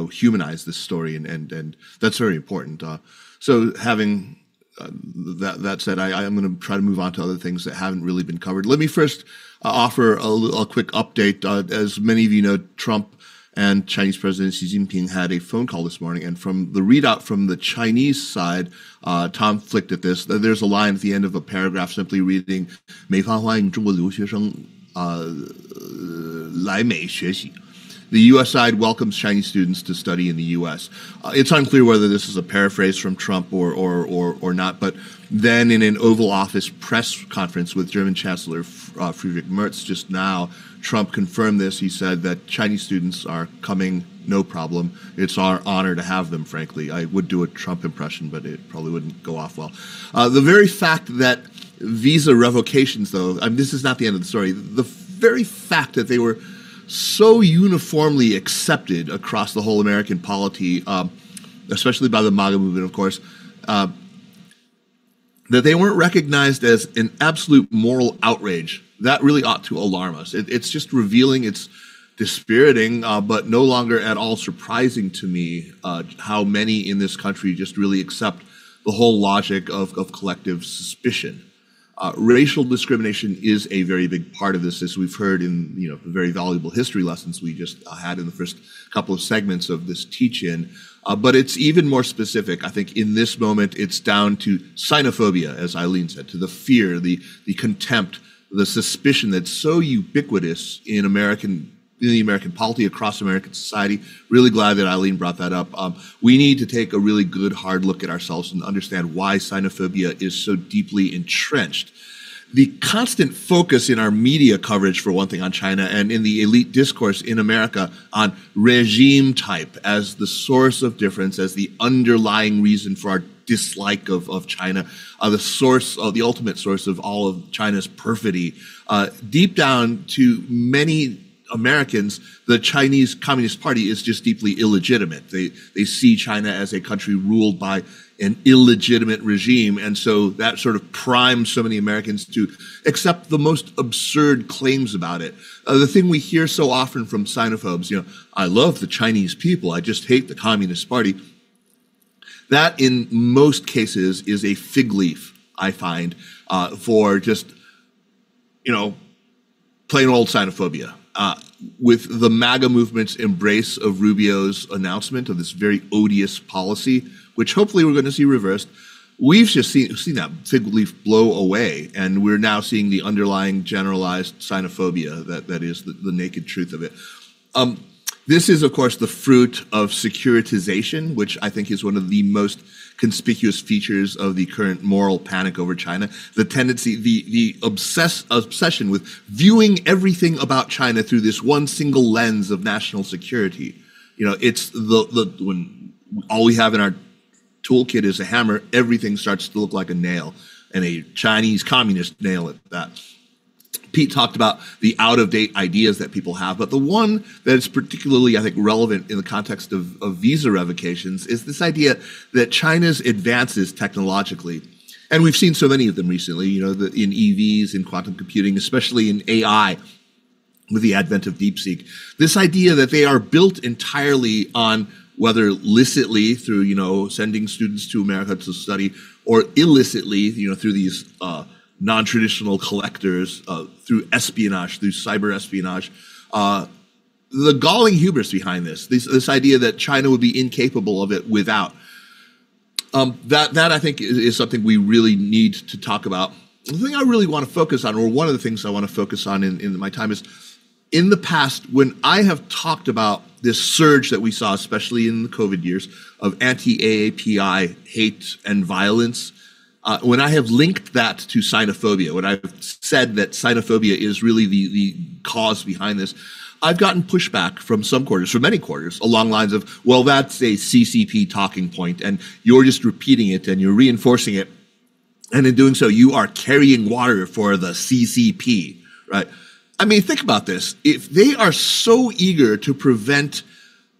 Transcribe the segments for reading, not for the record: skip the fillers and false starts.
humanize this story, and that's very important. So having that said, I'm going to try to move on to other things that haven't really been covered. Let me first offer a quick update. As many of you know, Trump and Chinese President Xi Jinping had a phone call this morning, and from the readout from the Chinese side, Tom flicked at this. There's a line at the end of a paragraph simply reading, 美方欢迎中国留学生来美学习. The U.S. side welcomes Chinese students to study in the U.S. It's unclear whether this is a paraphrase from Trump or not, but then in an Oval Office press conference with German Chancellor Friedrich Merz just now, Trump confirmed this. He said that Chinese students are coming, no problem. It's our honor to have them, frankly. I would do a Trump impression, but it probably wouldn't go off well. The very fact that visa revocations, though, this is not the end of the story. The very fact that they were so uniformly accepted across the whole American polity, especially by the MAGA movement, of course, that they weren't recognized as an absolute moral outrage, that really ought to alarm us. It's just revealing, it's dispiriting, but no longer at all surprising to me how many in this country just really accept the whole logic of collective suspicion. Racial discrimination is a very big part of this, as we've heard in the very valuable history lessons we just had in the first couple of segments of this teach-in. But it's even more specific. I think in this moment, it's down to xenophobia, as Eileen said, to the fear, the contempt, the suspicion that's so ubiquitous in the American polity, across American society. Really glad that Eileen brought that up. We need to take a really good, hard look at ourselves and understand why xenophobia is so deeply entrenched. The constant focus in our media coverage, for one thing, on China, and in the elite discourse in America on regime type as the source of difference, as the underlying reason for our dislike of China, the ultimate source of all of China's perfidy. Deep down to many Americans, the Chinese Communist Party is just deeply illegitimate. They see China as a country ruled by an illegitimate regime, and so that sort of primes so many Americans to accept the most absurd claims about it. The thing we hear so often from xenophobes, I love the Chinese people, I just hate the Communist Party. That, in most cases, is a fig leaf, I find, for just, plain old xenophobia. With the MAGA movement's embrace of Rubio's announcement of this very odious policy, which hopefully we're going to see reversed, we've just seen that fig leaf blow away, and we're now seeing the underlying generalized xenophobia that is the naked truth of it. This is, of course, the fruit of securitization, which I think is one of the most conspicuous features of the current moral panic over China. The tendency, the obsession with viewing everything about China through this one single lens of national security. It's when all we have in our toolkit is a hammer, everything starts to look like a nail, and a Chinese communist nail at that. Pete talked about the out-of-date ideas that people have, but the one that is particularly, I think, relevant in the context of visa revocations is this idea that China's advances technologically, and we've seen so many of them recently, in EVs, in quantum computing, especially in AI, with the advent of DeepSeek, this idea that they are built entirely on, whether licitly through, sending students to America to study, or illicitly, through these non-traditional collectors, through espionage, through cyber espionage. The galling hubris behind this idea that China would be incapable of it without. That I think is something we really need to talk about. The thing I really want to focus on, or one of the things I want to focus on in my time, is in the past, when I have talked about this surge that we saw, especially in the COVID years, of anti-AAPI hate and violence, when I have linked that to xenophobia, when I've said that xenophobia is really the cause behind this, I've gotten pushback from some quarters, from many quarters, along lines of, well, that's a CCP talking point, and you're just repeating it and you're reinforcing it. And in doing so, you are carrying water for the CCP, right? I mean, think about this. If they are so eager to prevent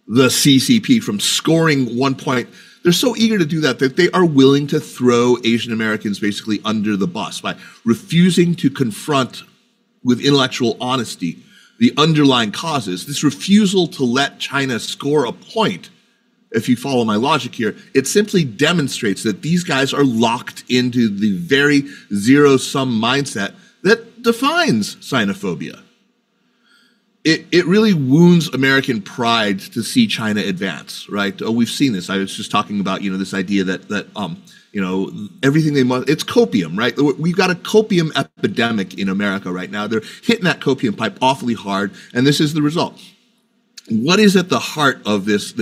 the CCP from scoring 1 point, they're so eager to do that they are willing to throw Asian Americans basically under the bus by refusing to confront with intellectual honesty the underlying causes, this refusal to let China score a point, if you follow my logic here, it simply demonstrates that these guys are locked into the very zero-sum mindset that defines Sinophobia. It really wounds American pride to see China advance, right? We've seen this. I was just talking about, this idea that everything they must, it's copium, right? We've got a copium epidemic in America right now. They're hitting that copium pipe awfully hard, and this is the result. What is at the heart of this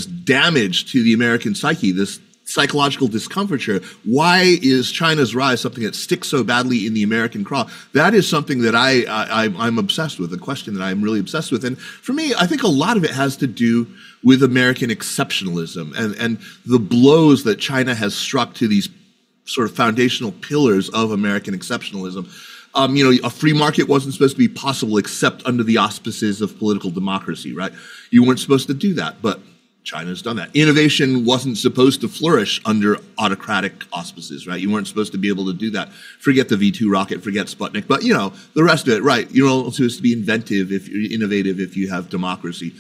damage to the American psyche, this psychological discomfiture? Why is China's rise something that sticks so badly in the American craw? That is something that I'm obsessed with, a question that I'm really obsessed with. And for me, I think a lot of it has to do with American exceptionalism and the blows that China has struck to these sort of foundational pillars of American exceptionalism. A free market wasn't supposed to be possible except under the auspices of political democracy, right? You weren't supposed to do that, but China's done that. Innovation wasn't supposed to flourish under autocratic auspices, right? You weren't supposed to be able to do that. Forget the V2 rocket, forget Sputnik, but the rest of it, right? You're not supposed to be inventive if you're innovative, if you have democracy.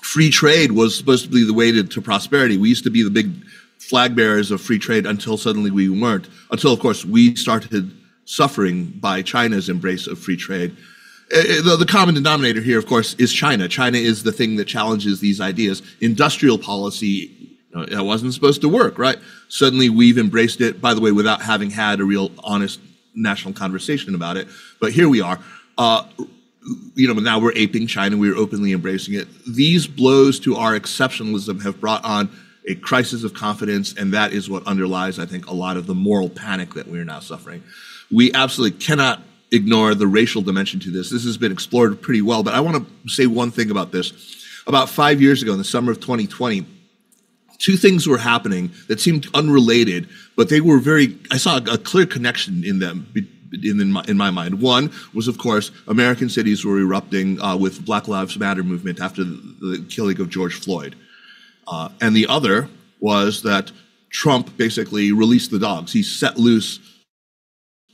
Free trade was supposed to be the way to prosperity. We used to be the big flag bearers of free trade until suddenly we weren't. Until, of course, we started suffering by China's embrace of free trade. The common denominator here, of course, is China. China is the thing that challenges these ideas. Industrial policy, it wasn't supposed to work, right? Suddenly we've embraced it, by the way, without having had a real honest national conversation about it. But here we are. Now we're aping China. We're openly embracing it. These blows to our exceptionalism have brought on a crisis of confidence, and that is what underlies, I think, a lot of the moral panic that we're now suffering. We absolutely cannot ignore the racial dimension to this. This has been explored pretty well, but I want to say one thing about this. About 5 years ago, in the summer of 2020, two things were happening that seemed unrelated, but they were I saw a clear connection in them, in my mind. One was, of course, American cities were erupting with Black Lives Matter movement after the killing of George Floyd. And the other was that Trump basically released the dogs. He set loose,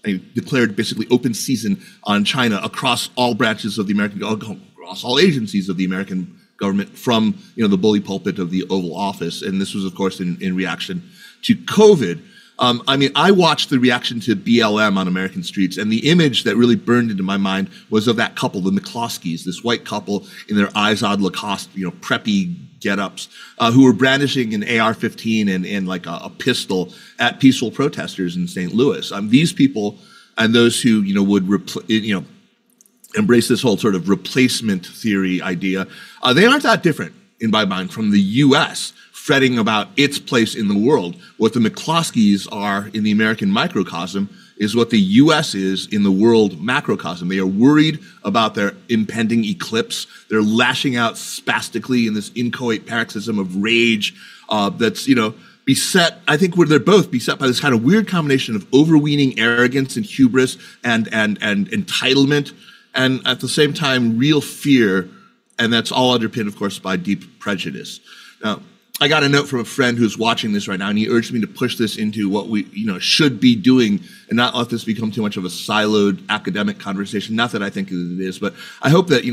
he declared basically open season on China across all branches of the across all agencies of the American government, from the bully pulpit of the Oval Office. And this was, of course, in reaction to COVID. I watched the reaction to BLM on American streets, and the image that really burned into my mind was of that couple, the McCloskeys, this white couple in their Izod Lacoste, preppy get-ups, who were brandishing an AR-15 and like a pistol at peaceful protesters in St. Louis. These people and those who would embrace this whole sort of replacement theory idea, they aren't that different in my mind from the U.S. fretting about its place in the world. What the McCloskeys are in the American microcosm is what the U.S. is in the world macrocosm. They are worried about their impending eclipse. They're lashing out spastically in this inchoate paroxysm of rage that's, beset. I think they're both beset by this kind of weird combination of overweening arrogance and hubris and entitlement, and at the same time, real fear. And that's all underpinned, of course, by deep prejudice. Now, I got a note from a friend who's watching this right now, and he urged me to push this into what we, should be doing and not let this become too much of a siloed academic conversation. Not that I think it is, but I hope that,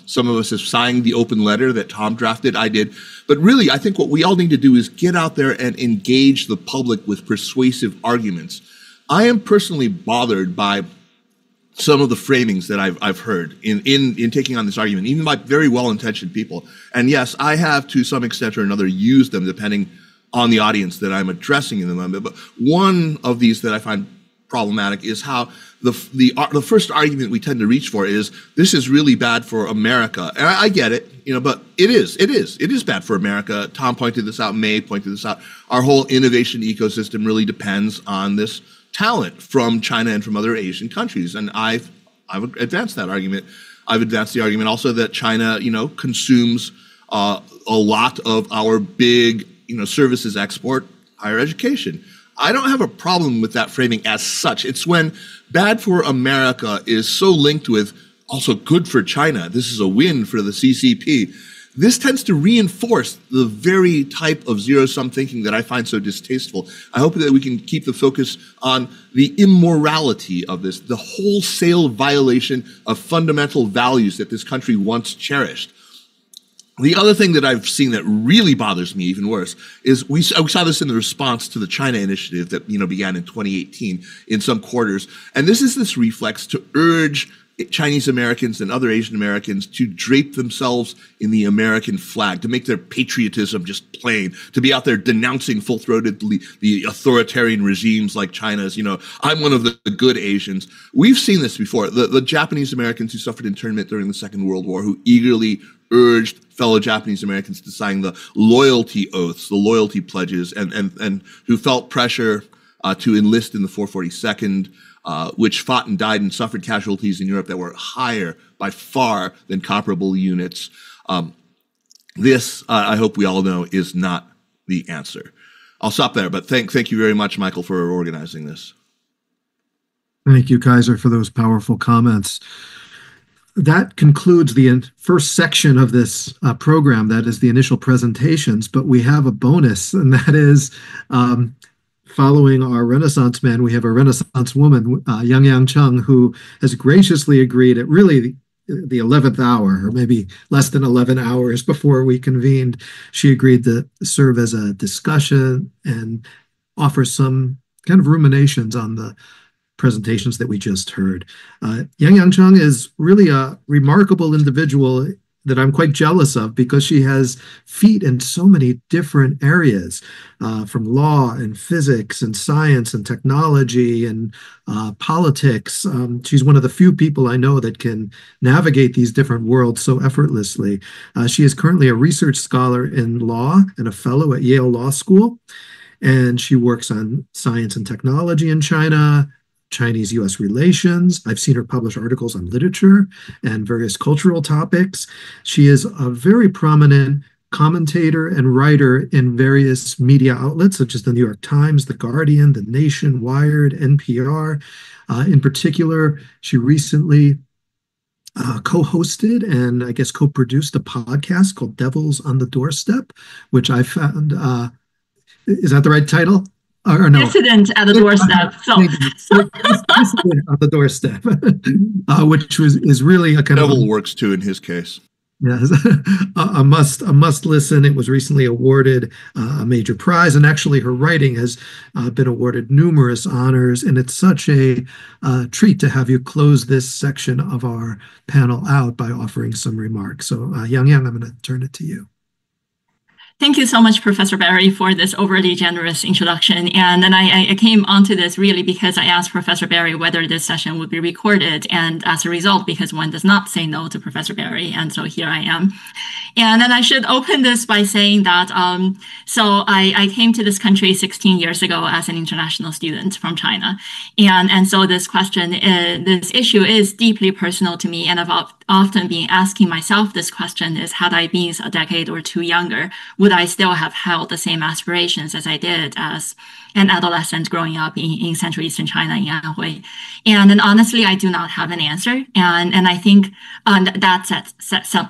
some of us have signed the open letter that Tom drafted. I did. But really, I think what we all need to do is get out there and engage the public with persuasive arguments. I am personally bothered by some of the framings that I've heard in taking on this argument, even by very well-intentioned people. And yes, I have to some extent or another used them depending on the audience that I'm addressing in the moment. But one of these that I find problematic is how the first argument we tend to reach for is this is really bad for America. And I get it, but it is bad for America. Tom pointed this out, May pointed this out. Our whole innovation ecosystem really depends on this talent from China and from other Asian countries. And I've advanced that argument. I've advanced the argument also that China, consumes a lot of our big, services export, higher education. I don't have a problem with that framing as such. It's when bad for America is so linked with also good for China. This is a win for the CCP. this tends to reinforce the very type of zero-sum thinking that I find so distasteful. I hope that we can keep the focus on the immorality of this, the wholesale violation of fundamental values that this country once cherished. The other thing that I've seen that really bothers me even worse is we saw this in the response to the China initiative that began in 2018 in some quarters, and this is this reflex to urge Chinese Americans and other Asian Americans to drape themselves in the American flag, to make their patriotism just plain, to be out there denouncing full-throatedly the authoritarian regimes like China's. I'm one of the good Asians. We've seen this before. The Japanese Americans who suffered internment during the Second World War, who eagerly urged fellow Japanese Americans to sign the loyalty oaths, the loyalty pledges, and who felt pressure to enlist in the 442nd, which fought and died and suffered casualties in Europe that were higher by far than comparable units. This, I hope we all know, is not the answer. I'll stop there, but thank you very much, Michael, for organizing this. Thank you, Kaiser, for those powerful comments. That concludes the first section of this program. That is the initial presentations, but we have a bonus, and that is following our Renaissance man, we have a Renaissance woman, Yang Chung, who has graciously agreed at really the 11th hour, or maybe less than 11 hours before we convened. She agreed to serve as a discussion and offer some kind of ruminations on the presentations that we just heard. Yang Chung is really a remarkable individual that I'm quite jealous of, because she has feet in so many different areas, from law and physics and science and technology and politics. She's one of the few people I know that can navigate these different worlds so effortlessly. She is currently a research scholar in law and a fellow at Yale Law School, and she works on science and technology in China, Chinese-U.S. relations. I've seen her publish articles on literature and various cultural topics. She is a very prominent commentator and writer in various media outlets, such as the New York Times, The Guardian, The Nation, Wired, NPR. In particular, she recently co-hosted and I guess co-produced a podcast called Devils on the Doorstep, which I found, is that the right title? Or no. Dissident at the doorstep. Dissident on the doorstep, which is really a kind Devil works too in his case. Yes, a must listen. It was recently awarded a major prize, and actually her writing has been awarded numerous honors. And it's such a treat to have you close this section of our panel out by offering some remarks. So, Yang, I'm going to turn it to you. Thank you so much, Professor Barry, for this overly generous introduction. And then I came onto this really because I asked Professor Barry whether this session would be recorded. And as a result, because one does not say no to Professor Barry. And so here I am. And then I should open this by saying that, so I came to this country 16 years ago as an international student from China. And so this question, this issue is deeply personal to me. And I've often been asking myself this question is, had I been a decade or two younger, would I still have held the same aspirations as I did as an adolescent growing up in Central Eastern China, in Anhui? And then honestly, I do not have an answer. And I think that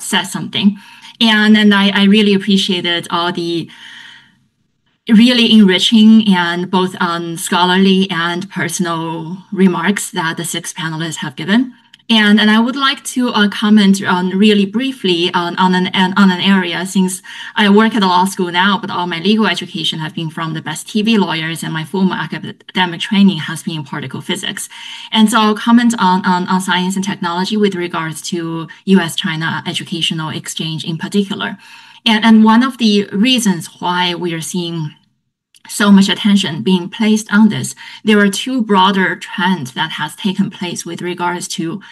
says something. And then I really appreciated all the really enriching and both scholarly and personal remarks that the six panelists have given. And I would like to comment on really briefly on an area, since I work at a law school now, but all my legal education have been from the best TV lawyers, and my formal academic training has been in particle physics. And so I'll comment on science and technology with regards to US-China educational exchange in particular. And one of the reasons why we are seeing so much attention being placed on this, there are two broader trends that has taken place with regards to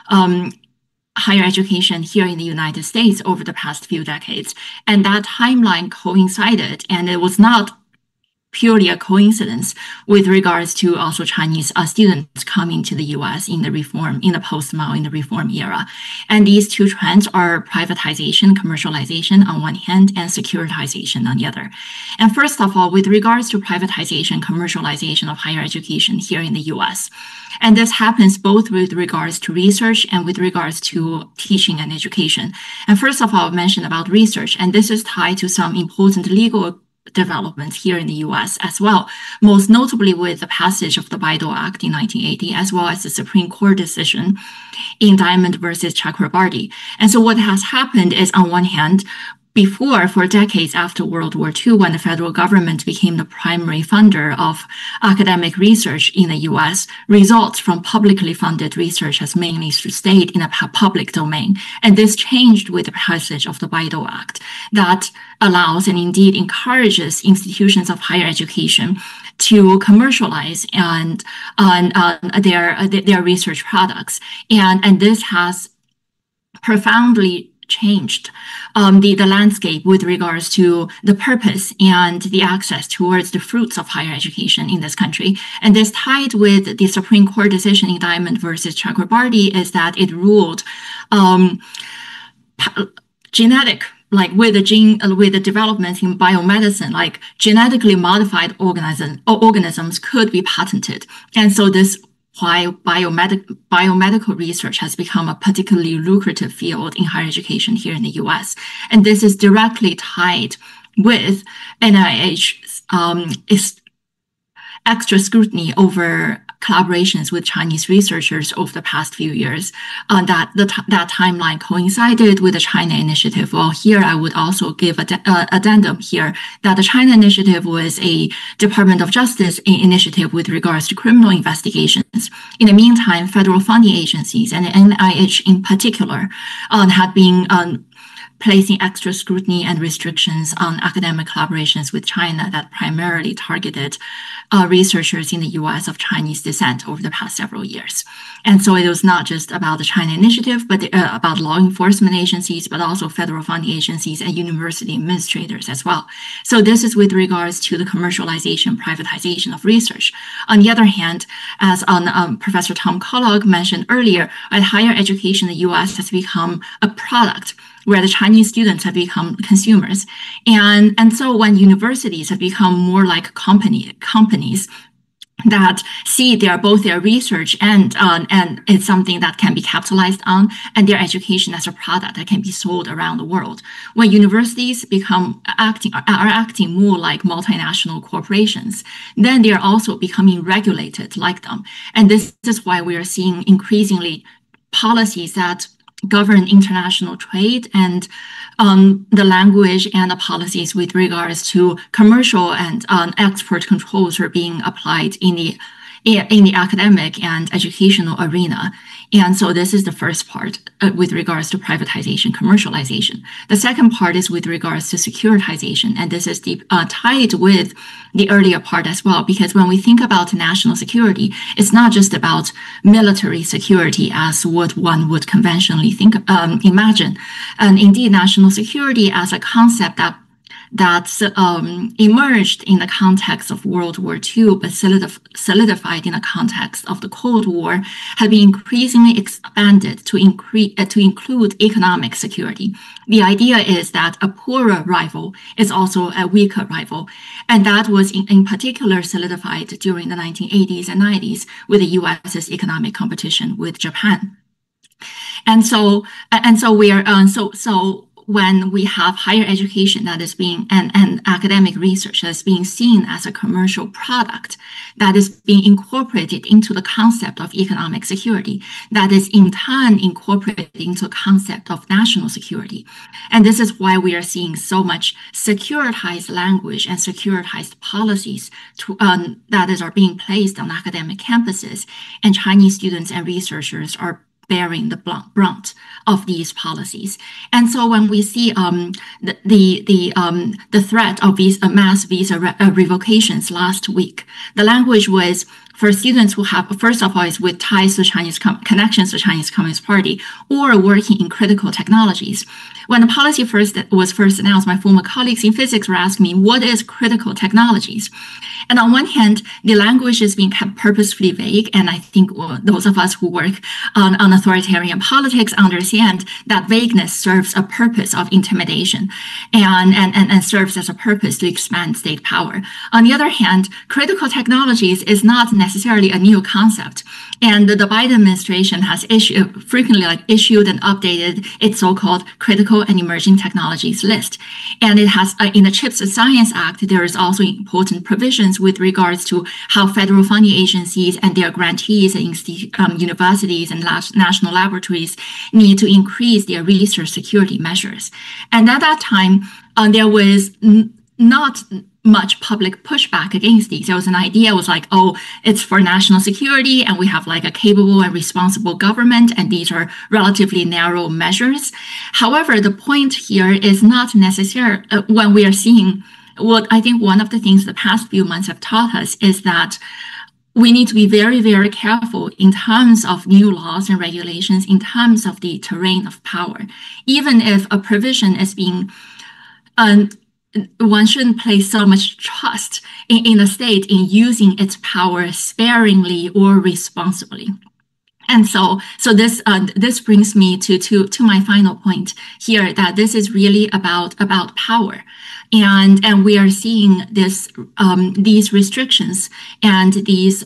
higher education here in the United States over the past few decades. And that timeline coincided, and it was not purely a coincidence with regards to also Chinese students coming to the U.S. in the post-Mao, in the reform era. And these two trends are privatization, commercialization on one hand, and securitization on the other. And first of all, with regards to privatization, commercialization of higher education here in the U.S., and this happens both with regards to research and with regards to teaching and education. And first of all, I mentioned about research, and this is tied to some important legal developments here in the US as well, most notably with the passage of the Bayh-Dole Act in 1980, as well as the Supreme Court decision in Diamond versus Chakrabarty. And so what has happened is, on one hand, for decades after World War II, when the federal government became the primary funder of academic research in the US, results from publicly funded research has mainly stayed in a public domain. And this changed with the passage of the Bayh-Dole Act that allows and indeed encourages institutions of higher education to commercialize their research products. And this has profoundly changed the landscape with regards to the purpose and the access towards the fruits of higher education in this country. And this tied with the Supreme Court decision in Diamond versus Chakrabarty is that it ruled genetic, like with the developments in biomedicine, like genetically modified organisms could be patented. And so this why biomedical research has become a particularly lucrative field in higher education here in the US. And this is directly tied with NIH's extra scrutiny over collaborations with Chinese researchers over the past few years. That timeline coincided with the China Initiative. Well, here I would also give an addendum here that the China Initiative was a Department of Justice initiative with regards to criminal investigations. In the meantime, federal funding agencies and NIH in particular had been placing extra scrutiny and restrictions on academic collaborations with China that primarily targeted researchers in the US of Chinese descent over the past several years. And so it was not just about the China Initiative, but about law enforcement agencies, but also federal funding agencies and university administrators as well. So this is with regards to the commercialization, privatization of research. On the other hand, as Professor Tom Kellogg mentioned earlier, higher education in the US has become a product where the Chinese students have become consumers. And so when universities have become more like companies that see both their research and it's something that can be capitalized on, and their education as a product that can be sold around the world. When universities are acting more like multinational corporations, then they are also becoming regulated like them. And this is why we are seeing increasingly policies that govern international trade and the language and the policies with regards to commercial and export controls are being applied in the academic and educational arena. And so this is the first part with regards to privatization, commercialization. The second part is with regards to securitization. And this is tied with the earlier part as well, because when we think about national security, it's not just about military security as what one would conventionally imagine. And indeed, national security as a concept that emerged in the context of World War II, but solidified in the context of the Cold War, had been increasingly expanded to include economic security. The idea is that a poorer rival is also a weaker rival. And that was in particular solidified during the 1980s and 90s with the US's economic competition with Japan. And so when we have higher education that is being and academic research that is being seen as a commercial product that is being incorporated into the concept of economic security, that is in turn incorporated into the concept of national security. And this is why we are seeing so much securitized language and securitized policies that are being placed on academic campuses, and Chinese students and researchers are bearing the brunt of these policies. And so when we see the threat of these mass visa revocations last week, the language was for students who have, first of all, is with ties to Chinese connections to Chinese Communist Party or working in critical technologies. When the policy was first announced, my former colleagues in physics were asking me, what is critical technologies? And on one hand, the language is being kept purposefully vague. And I think those of us who work on authoritarian politics understand that vagueness serves a purpose of intimidation and serves as a purpose to expand state power. On the other hand, critical technologies is not necessarily a new concept. And the Biden administration has frequently issued and updated its so-called critical and emerging technologies list. And it has, in the CHIPS and Science Act, there is also important provisions with regards to how federal funding agencies and their grantees and universities and national laboratories need to increase their research security measures. And at that time, there was not much public pushback against these. There was an idea, it was like, oh, it's for national security and we have like a capable and responsible government and these are relatively narrow measures. However, the point here is not necessary when we are seeing what I think one of the things the past few months have taught us is that we need to be very, very careful in terms of new laws and regulations, in terms of the terrain of power. Even if a provision is being one shouldn't place so much trust in the state in using its power sparingly or responsibly. And so this brings me to my final point here, that this is really about power. And we are seeing these restrictions and these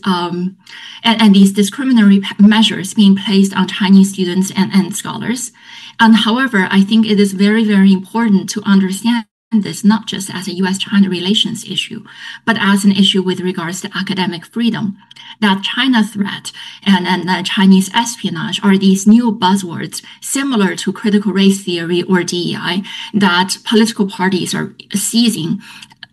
discriminatory measures being placed on Chinese students and scholars. And however, I think it is very, very important to understand this not just as a U.S.-China relations issue, but as an issue with regards to academic freedom. That China threat and Chinese espionage are these new buzzwords similar to critical race theory or DEI that political parties are seizing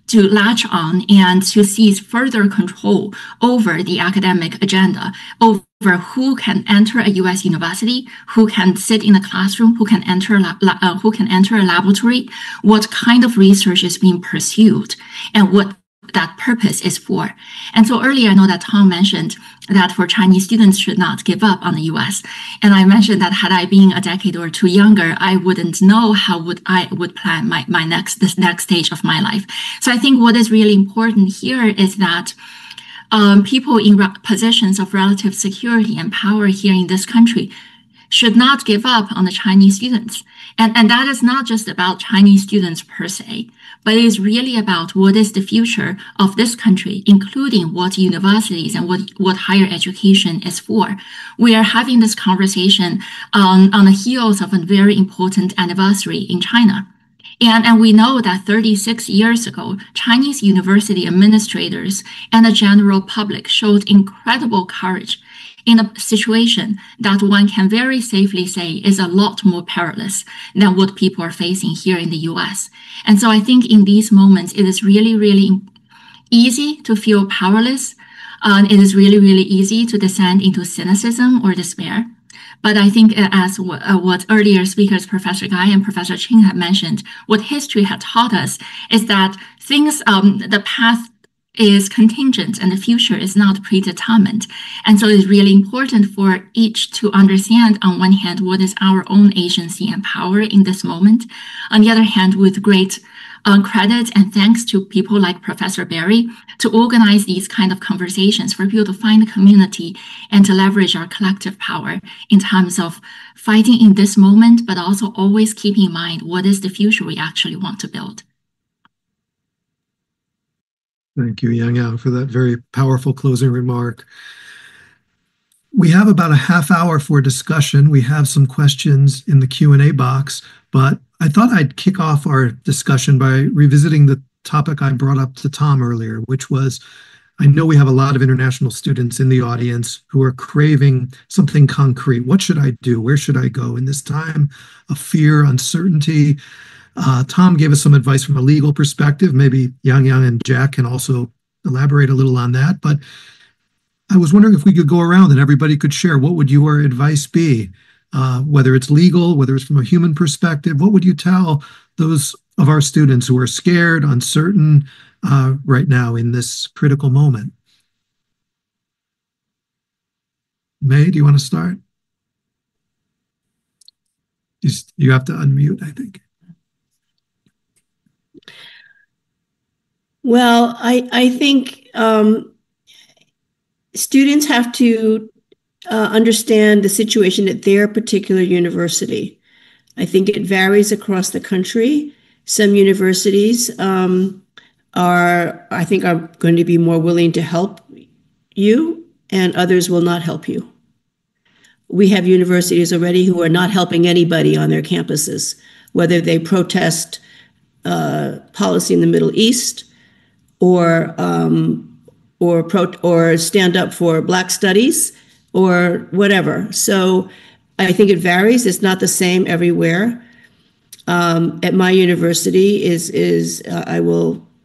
to latch on and to seize further control over the academic agenda, over who can enter a U.S. university, who can sit in a classroom, who can enter a laboratory, what kind of research is being pursued, and what that purpose is for. And so earlier, I know that Tom mentioned that for Chinese students should not give up on the U.S. And I mentioned that had I been a decade or two younger, I wouldn't know how I would plan this next stage of my life. So I think what is really important here is that people in positions of relative security and power here in this country should not give up on the Chinese students. And that is not just about Chinese students per se, but it is really about what is the future of this country, including what universities and what higher education is for. We are having this conversation on the heels of a very important anniversary in China. And we know that 36 years ago, Chinese university administrators and the general public showed incredible courage in a situation that one can very safely say is a lot more perilous than what people are facing here in the US. And so I think in these moments, it is really, really easy to feel powerless. It is really, really easy to descend into cynicism or despair. But I think as what earlier speakers, Professor Guy and Professor Ching had mentioned, what history had taught us is that things, the path is contingent and the future is not predetermined. And so it's really important for each to understand, on one hand, what is our own agency and power in this moment. On the other hand, with great credit and thanks to people like Professor Barry to organize these kind of conversations for people to find a community and to leverage our collective power in terms of fighting in this moment, but also always keeping in mind what is the future we actually want to build. Thank you, Yang Yang, for that very powerful closing remark. We have about a half hour for discussion. We have some questions in the Q&A box, but I thought I'd kick off our discussion by revisiting the topic I brought up to Tom earlier, which was, I know we have a lot of international students in the audience who are craving something concrete. What should I do? Where should I go in this time of fear, uncertainty? Tom gave us some advice from a legal perspective. Maybe Yang Yang and Jack can also elaborate a little on that. But I was wondering if we could go around and everybody could share. What would your advice be? Whether it's legal, whether it's from a human perspective, what would you tell those of our students who are scared, uncertain right now in this critical moment? May, do you want to start? You have to unmute, I think. Well, I think students have to understand the situation at their particular university. I think it varies across the country. Some universities I think, are going to be more willing to help you, and others will not help you. We have universities already who are not helping anybody on their campuses, whether they protest policy in the Middle East or stand up for Black studies or whatever. So I think it varies. It's not the same everywhere. At my university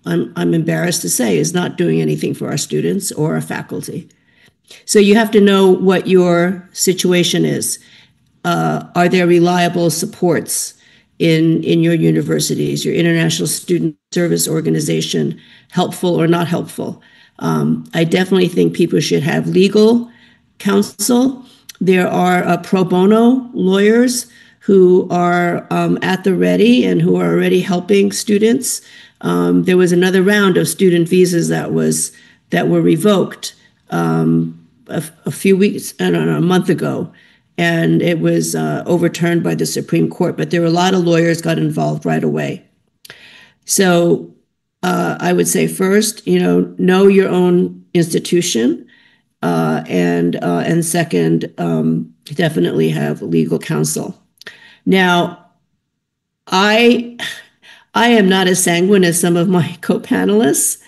I'm embarrassed to say, is not doing anything for our students or our faculty. So you have to know what your situation is. Are there reliable supports in your universities, your International Student Service Organization, helpful or not helpful? I definitely think people should have legal counsel. There are pro bono lawyers who are at the ready and who are already helping students. There was another round of student visas that were revoked a few weeks, I don't know, a month ago, and it was overturned by the Supreme Court. But there were a lot of lawyers got involved right away. So I would say first, know your own institution, and second, definitely have legal counsel. Now, I am not as sanguine as some of my co-panelists.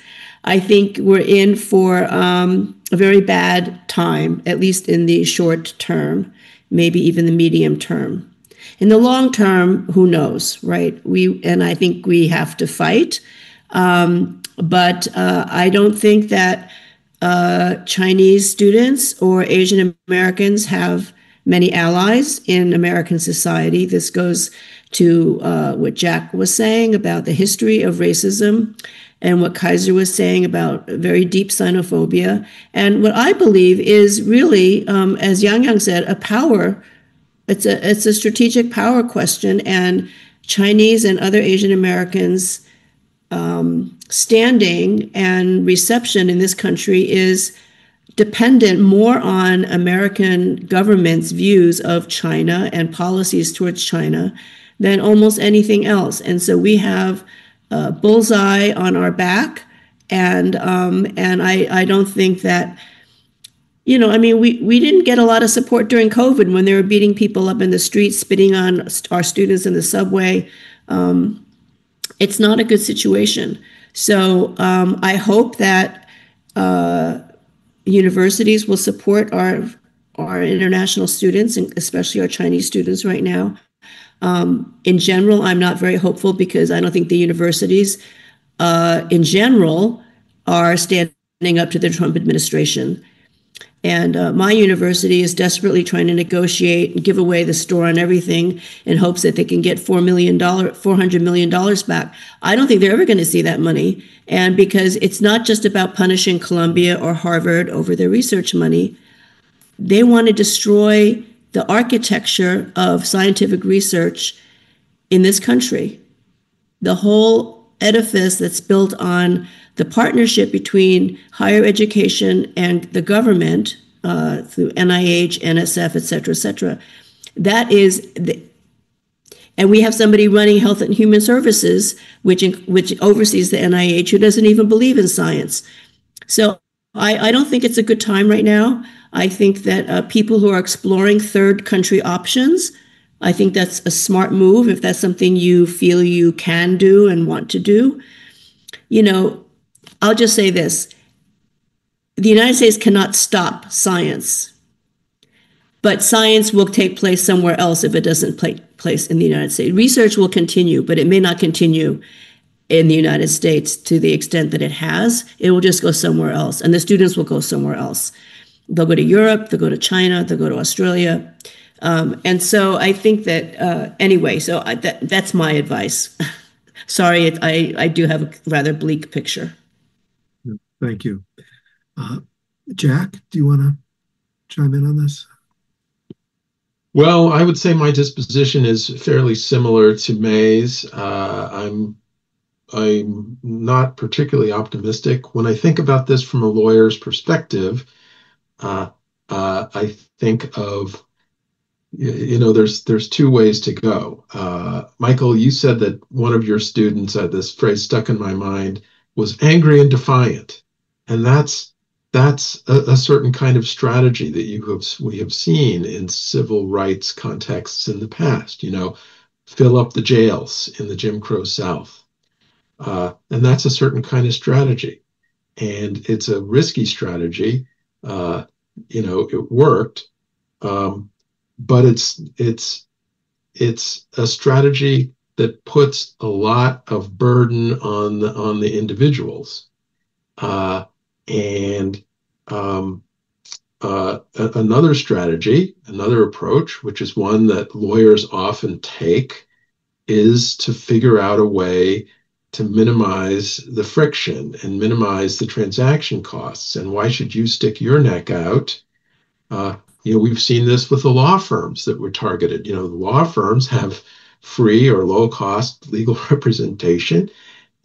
I think we're in for a very bad time, at least in the short term, maybe even the medium term. In the long term, who knows, right? I think we have to fight. But I don't think that Chinese students or Asian Americans have many allies in American society. This goes to what Jack was saying about the history of racism and what Kaiser was saying about very deep xenophobia. And what I believe is really, as Yang Yang said, a power. It's a strategic power question, and Chinese and other Asian Americans standing and reception in this country is dependent more on American government's views of China and policies towards China than almost anything else. And so we have a bullseye on our back, and I don't think that, we didn't get a lot of support during COVID when they were beating people up in the streets, spitting on our students in the subway. It's not a good situation. So I hope that universities will support our international students, and especially our Chinese students right now. In general, I'm not very hopeful because I don't think the universities in general are standing up to the Trump administration. And my university is desperately trying to negotiate and give away the store on everything in hopes that they can get $400 million back. I don't think they're ever going to see that money. And because it's not just about punishing Columbia or Harvard over their research money, they want to destroy the architecture of scientific research in this country. The whole edifice that's built on the partnership between higher education and the government through NIH, NSF, et cetera, that is, and we have somebody running Health and Human Services, which oversees the NIH, who doesn't even believe in science. So I don't think it's a good time right now. I think that people who are exploring third country options, I think that's a smart move if that's something you feel you can do and want to do. I'll just say this. The United States cannot stop science, but science will take place somewhere else if it doesn't take place in the United States. Research will continue, but it may not continue in the United States to the extent that it has. It will just go somewhere else, and the students will go somewhere else. They'll go to Europe, they'll go to China, they'll go to Australia. And so I think that, anyway, so that's my advice. Sorry, I do have a rather bleak picture. Thank you. Jack, do you want to chime in on this? Well, I would say my disposition is fairly similar to May's. I'm not particularly optimistic. When I think about this from a lawyer's perspective, I think of, there's two ways to go. Michael, you said that one of your students, this phrase stuck in my mind, was angry and defiant, and that's a certain kind of strategy that we have seen in civil rights contexts in the past. Fill up the jails in the Jim Crow South, and that's a certain kind of strategy, and it's a risky strategy. It worked. But it's a strategy that puts a lot of burden on the individuals, and another strategy, another approach, which is one that lawyers often take, is to figure out a way to minimize the friction and minimize the transaction costs. And why should you stick your neck out? We've seen this with the law firms that were targeted. The law firms have free or low cost legal representation,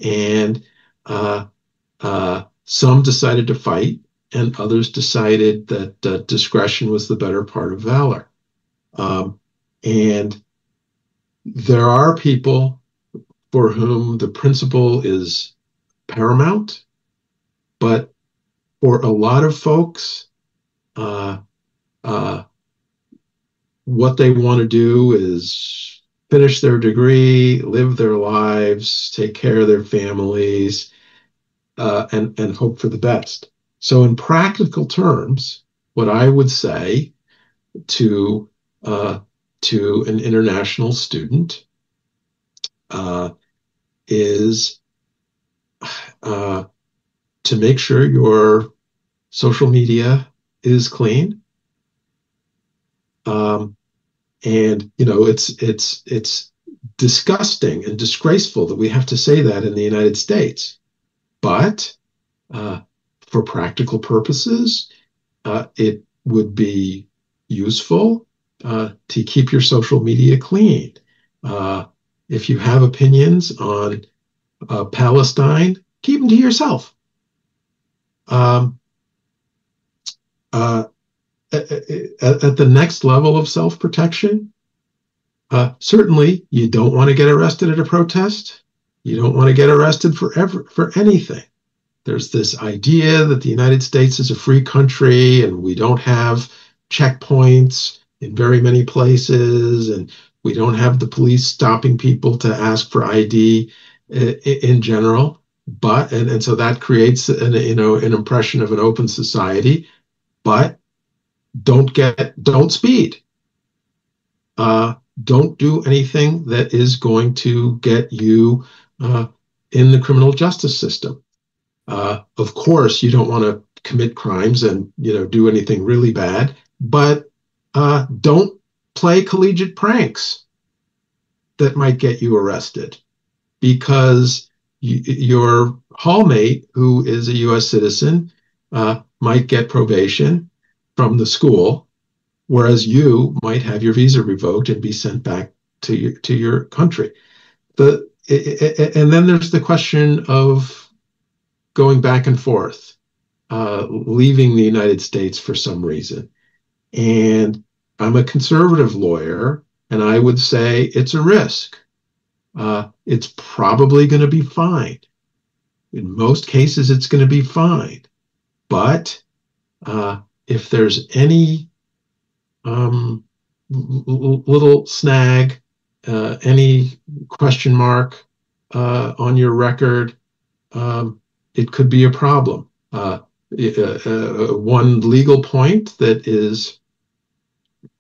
and some decided to fight, and others decided that discretion was the better part of valor. And there are people for whom the principle is paramount, but for a lot of folks, what they want to do is finish their degree, live their lives, take care of their families, and hope for the best. So in practical terms, what I would say to an international student is to make sure your social media is clean. And it's disgusting and disgraceful that we have to say that in the United States. But for practical purposes, it would be useful to keep your social media clean. If you have opinions on Palestine, keep them to yourself. At the next level of self-protection, certainly you don't want to get arrested at a protest. You don't want to get arrested for anything. There's this idea that the United States is a free country and we don't have checkpoints in very many places, and we don't have the police stopping people to ask for ID in general. And so that creates an impression of an open society. But don't speed. Don't do anything that is going to get you in the criminal justice system. Of course, you don't want to commit crimes and do anything really bad, but don't play collegiate pranks that might get you arrested, because your hallmate, who is a U.S. citizen, might get probation from the school, whereas you might have your visa revoked and be sent back to your country. And then there's the question of going back and forth, leaving the United States for some reason. And I'm a conservative lawyer, and I would say it's a risk. It's probably going to be fine. In most cases, it's going to be fine. But if there's any little snag, any question mark on your record, it could be a problem. One legal point that is,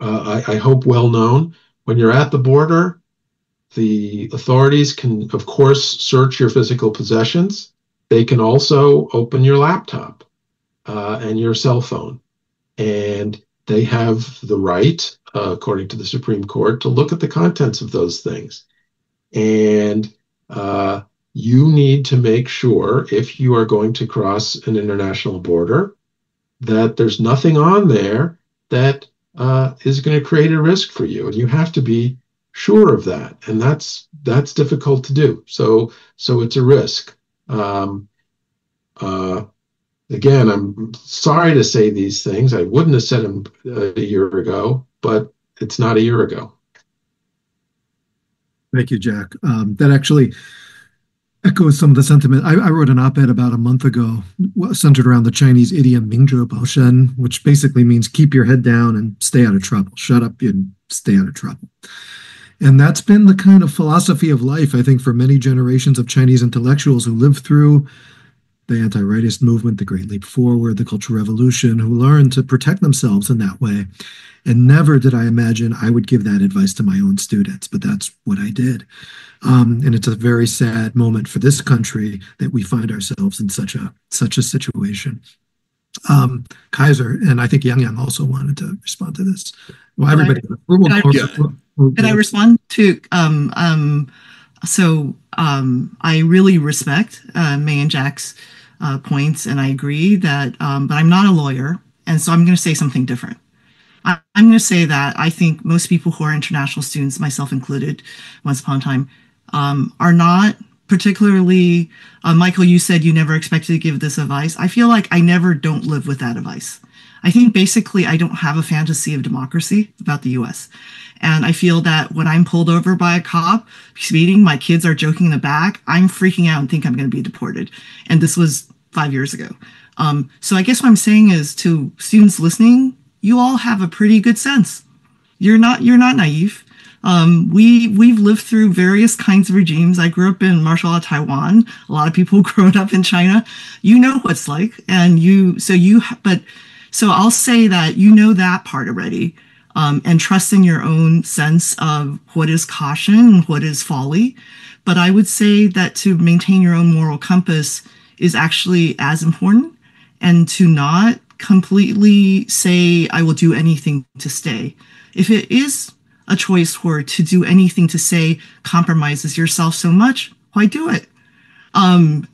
I hope, well known: when you're at the border, the authorities can, of course, search your physical possessions. They can also open your laptop and your cell phone. And they have the right, according to the Supreme Court, to look at the contents of those things. And you need to make sure, if you are going to cross an international border, that there's nothing on there that is going to create a risk for you, and you have to be sure of that, and that's difficult to do. So it's a risk. Again, I'm sorry to say these things. I wouldn't have said them a year ago, but it's not a year ago. Thank you, Jack. That actually echoes some of the sentiment. I wrote an op-ed about a month ago centered around the Chinese idiom Mingzhe Baoshen, which basically means keep your head down and stay out of trouble. Shut up and stay out of trouble. And that's been the kind of philosophy of life, I think, for many generations of Chinese intellectuals who lived through the anti-rightist movement, the Great Leap Forward, the Cultural Revolution, who learned to protect themselves in that way. And never did I imagine I would give that advice to my own students, but that's what I did. And it's a very sad moment for this country that we find ourselves in such a situation. Kaiser, and I think Yang also wanted to respond to this. Well, everybody. Can I respond to? I really respect May and Jack's points, and I agree that, but I'm not a lawyer, and so I'm going to say something different. I'm going to say that I think most people who are international students, myself included, once upon a time, are not particularly, Michael, you said you never expected to give this advice. I feel like I never don't live with that advice. I think basically I don't have a fantasy of democracy about the US. And I feel that when I'm pulled over by a cop speeding, my kids are joking in the back, I'm freaking out and think I'm going to be deported. And this was 5 years ago. So I guess what I'm saying is to students listening, you all have a pretty good sense. You're not naive. We've lived through various kinds of regimes. I grew up in martial law Taiwan. A lot of people grown up in China. You know what it's like, and so I'll say that you know that part already, and trust in your own sense of what is caution and what is folly. But I would say that to maintain your own moral compass is actually as important, and to not completely say, I will do anything to stay. If it is a choice for to do anything to say compromises yourself so much, why do it? And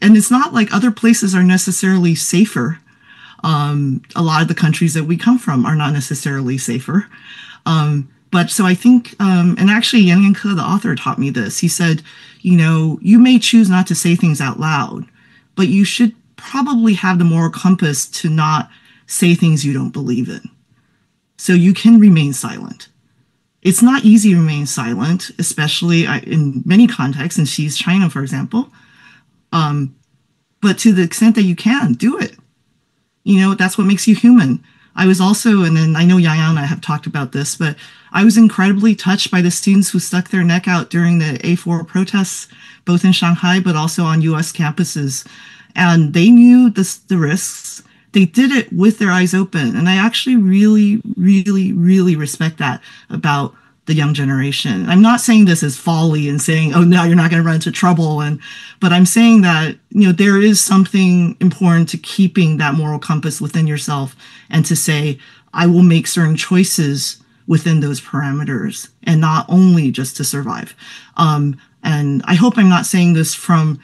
it's not like other places are necessarily safer. A lot of the countries that we come from are not necessarily safer. But so I think, and actually Yang Ke, the author, taught me this. He said, you may choose not to say things out loud, but you should probably have the moral compass to not say things you don't believe in. So you can remain silent. It's not easy to remain silent, especially in many contexts, in Xi's China, for example. But to the extent that you can, do it. That's what makes you human. I was also, and then I know Yang and I have talked about this, but I was incredibly touched by the students who stuck their neck out during the A4 protests, both in Shanghai, but also on US campuses. And they knew the risks. They did it with their eyes open. And I actually really, really, really respect that about the young generation. I'm not saying this as folly and saying, oh, no, you're not going to run into trouble. But I'm saying that, there is something important to keeping that moral compass within yourself and to say, I will make certain choices within those parameters and not only just to survive. And I hope I'm not saying this from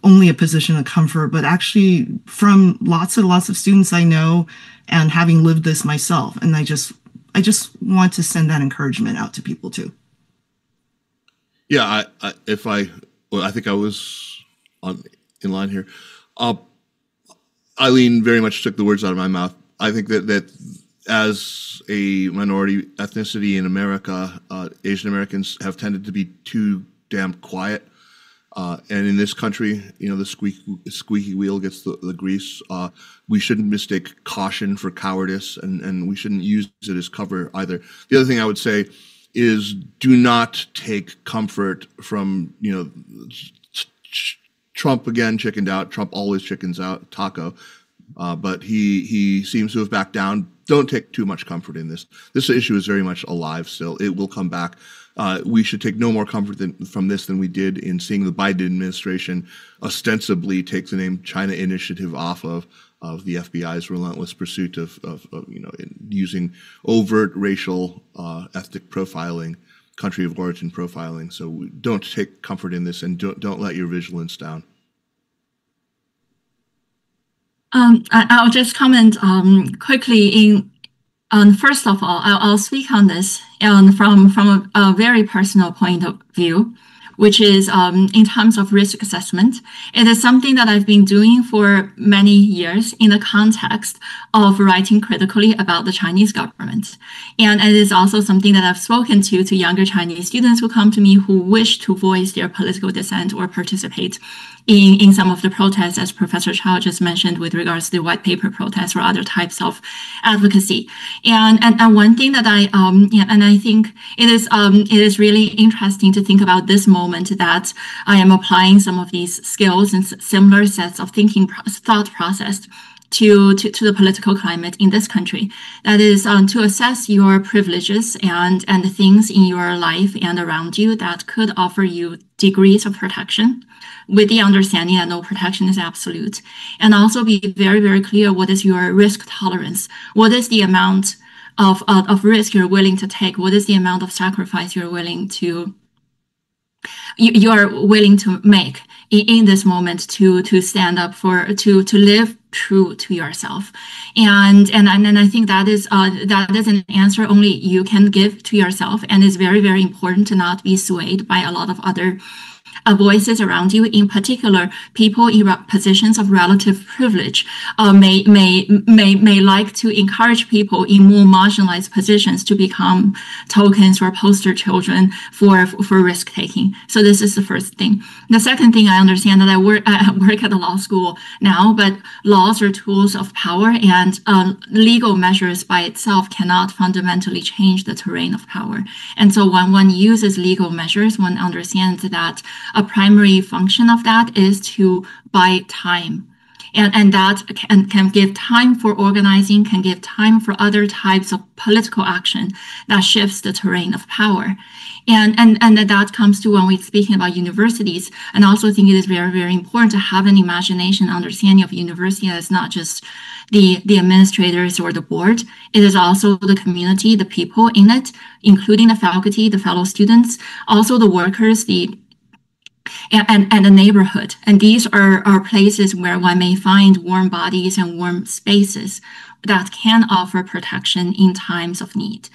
only a position of comfort, but actually from lots and lots of students I know and having lived this myself. And I just want to send that encouragement out to people too. Yeah, I think I was in line here. Eileen very much took the words out of my mouth. I think that as a minority ethnicity in America, Asian Americans have tended to be too damn quiet. And in this country, the squeaky wheel gets the grease. We shouldn't mistake caution for cowardice, and we shouldn't use it as cover either. The other thing I would say is do not take comfort from, Trump again chickened out. Trump always chickens out, taco. But he seems to have backed down. Don't take too much comfort in this. This issue is very much alive still. It will come back. We should take no more comfort from this than we did in seeing the Biden administration ostensibly take the name China Initiative off of the FBI's relentless pursuit of using overt racial, ethnic profiling, country of origin profiling. So don't take comfort in this, and don't let your vigilance down. I'll just comment quickly. First of all, I'll speak on this from a very personal point of view, which is in terms of risk assessment. It is something that I've been doing for many years in the context of writing critically about the Chinese government. And it is also something that I've spoken to younger Chinese students who come to me who wish to voice their political dissent or participate in some of the protests, as Professor Chow just mentioned, with regards to the white paper protests or other types of advocacy. And one thing that I think it is really interesting to think about this moment that I am applying some of these skills and similar sets of thought process to the political climate in this country. That is to assess your privileges and the things in your life and around you that could offer you degrees of protection, with the understanding that no protection is absolute, and also be very, very clear what is your risk tolerance, what is the amount of risk you're willing to take, what is the amount of sacrifice you're willing to make in this moment to stand up to live true to yourself. And I think that is an answer only you can give to yourself, and is very, very important to not be swayed by a lot of other voices around you. In particular, people in positions of relative privilege may like to encourage people in more marginalized positions to become tokens or poster children for risk taking. So this is the first thing. The second thing, I understand that I work at a law school now, but laws are tools of power, and legal measures by itself cannot fundamentally change the terrain of power. And so when one uses legal measures, one understands that a primary function of that is to buy time. And that can give time for organizing, can give time for other types of political action that shifts the terrain of power. And that comes to when we're speaking about universities. And I also think it is very, very important to have an imagination, understanding of university as not just the administrators or the board. It is also the community, the people in it, including the faculty, the fellow students, also the workers, and the neighborhood. And these are places where one may find warm bodies and warm spaces that can offer protection in times of need.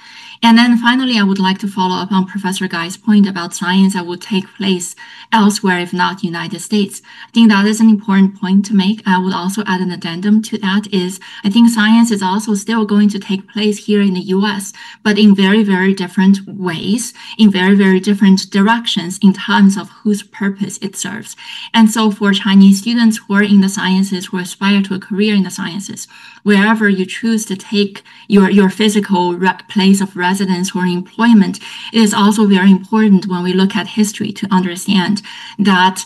And then finally, I would like to follow up on Professor Guy's point about science that would take place elsewhere, if not United States. I think that is an important point to make. I would also add an addendum to that is, I think science is also still going to take place here in the US, but in very, very different ways, in very, very different directions in terms of whose purpose it serves. And so for Chinese students who are in the sciences, who aspire to a career in the sciences, wherever you choose to take your physical place of residence or employment, it is also very important when we look at history to understand that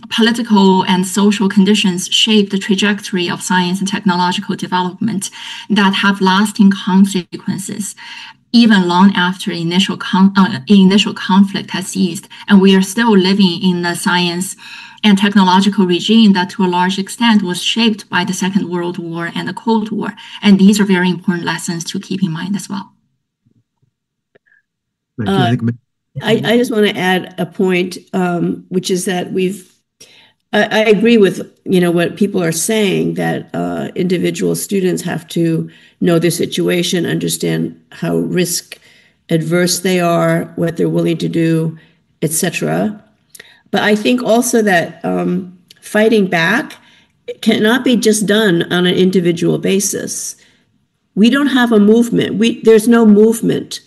political and social conditions shape the trajectory of science and technological development that have lasting consequences even long after initial conflict has ceased. And we are still living in the science and technological regime that to a large extent was shaped by the Second World War and the Cold War. And these are very important lessons to keep in mind as well. I just want to add a point, which is that I agree with what people are saying, that individual students have to know their situation, understand how risk adverse they are, what they're willing to do, etc. But I think also that fighting back cannot be just done on an individual basis. We don't have a movement. There's no movement.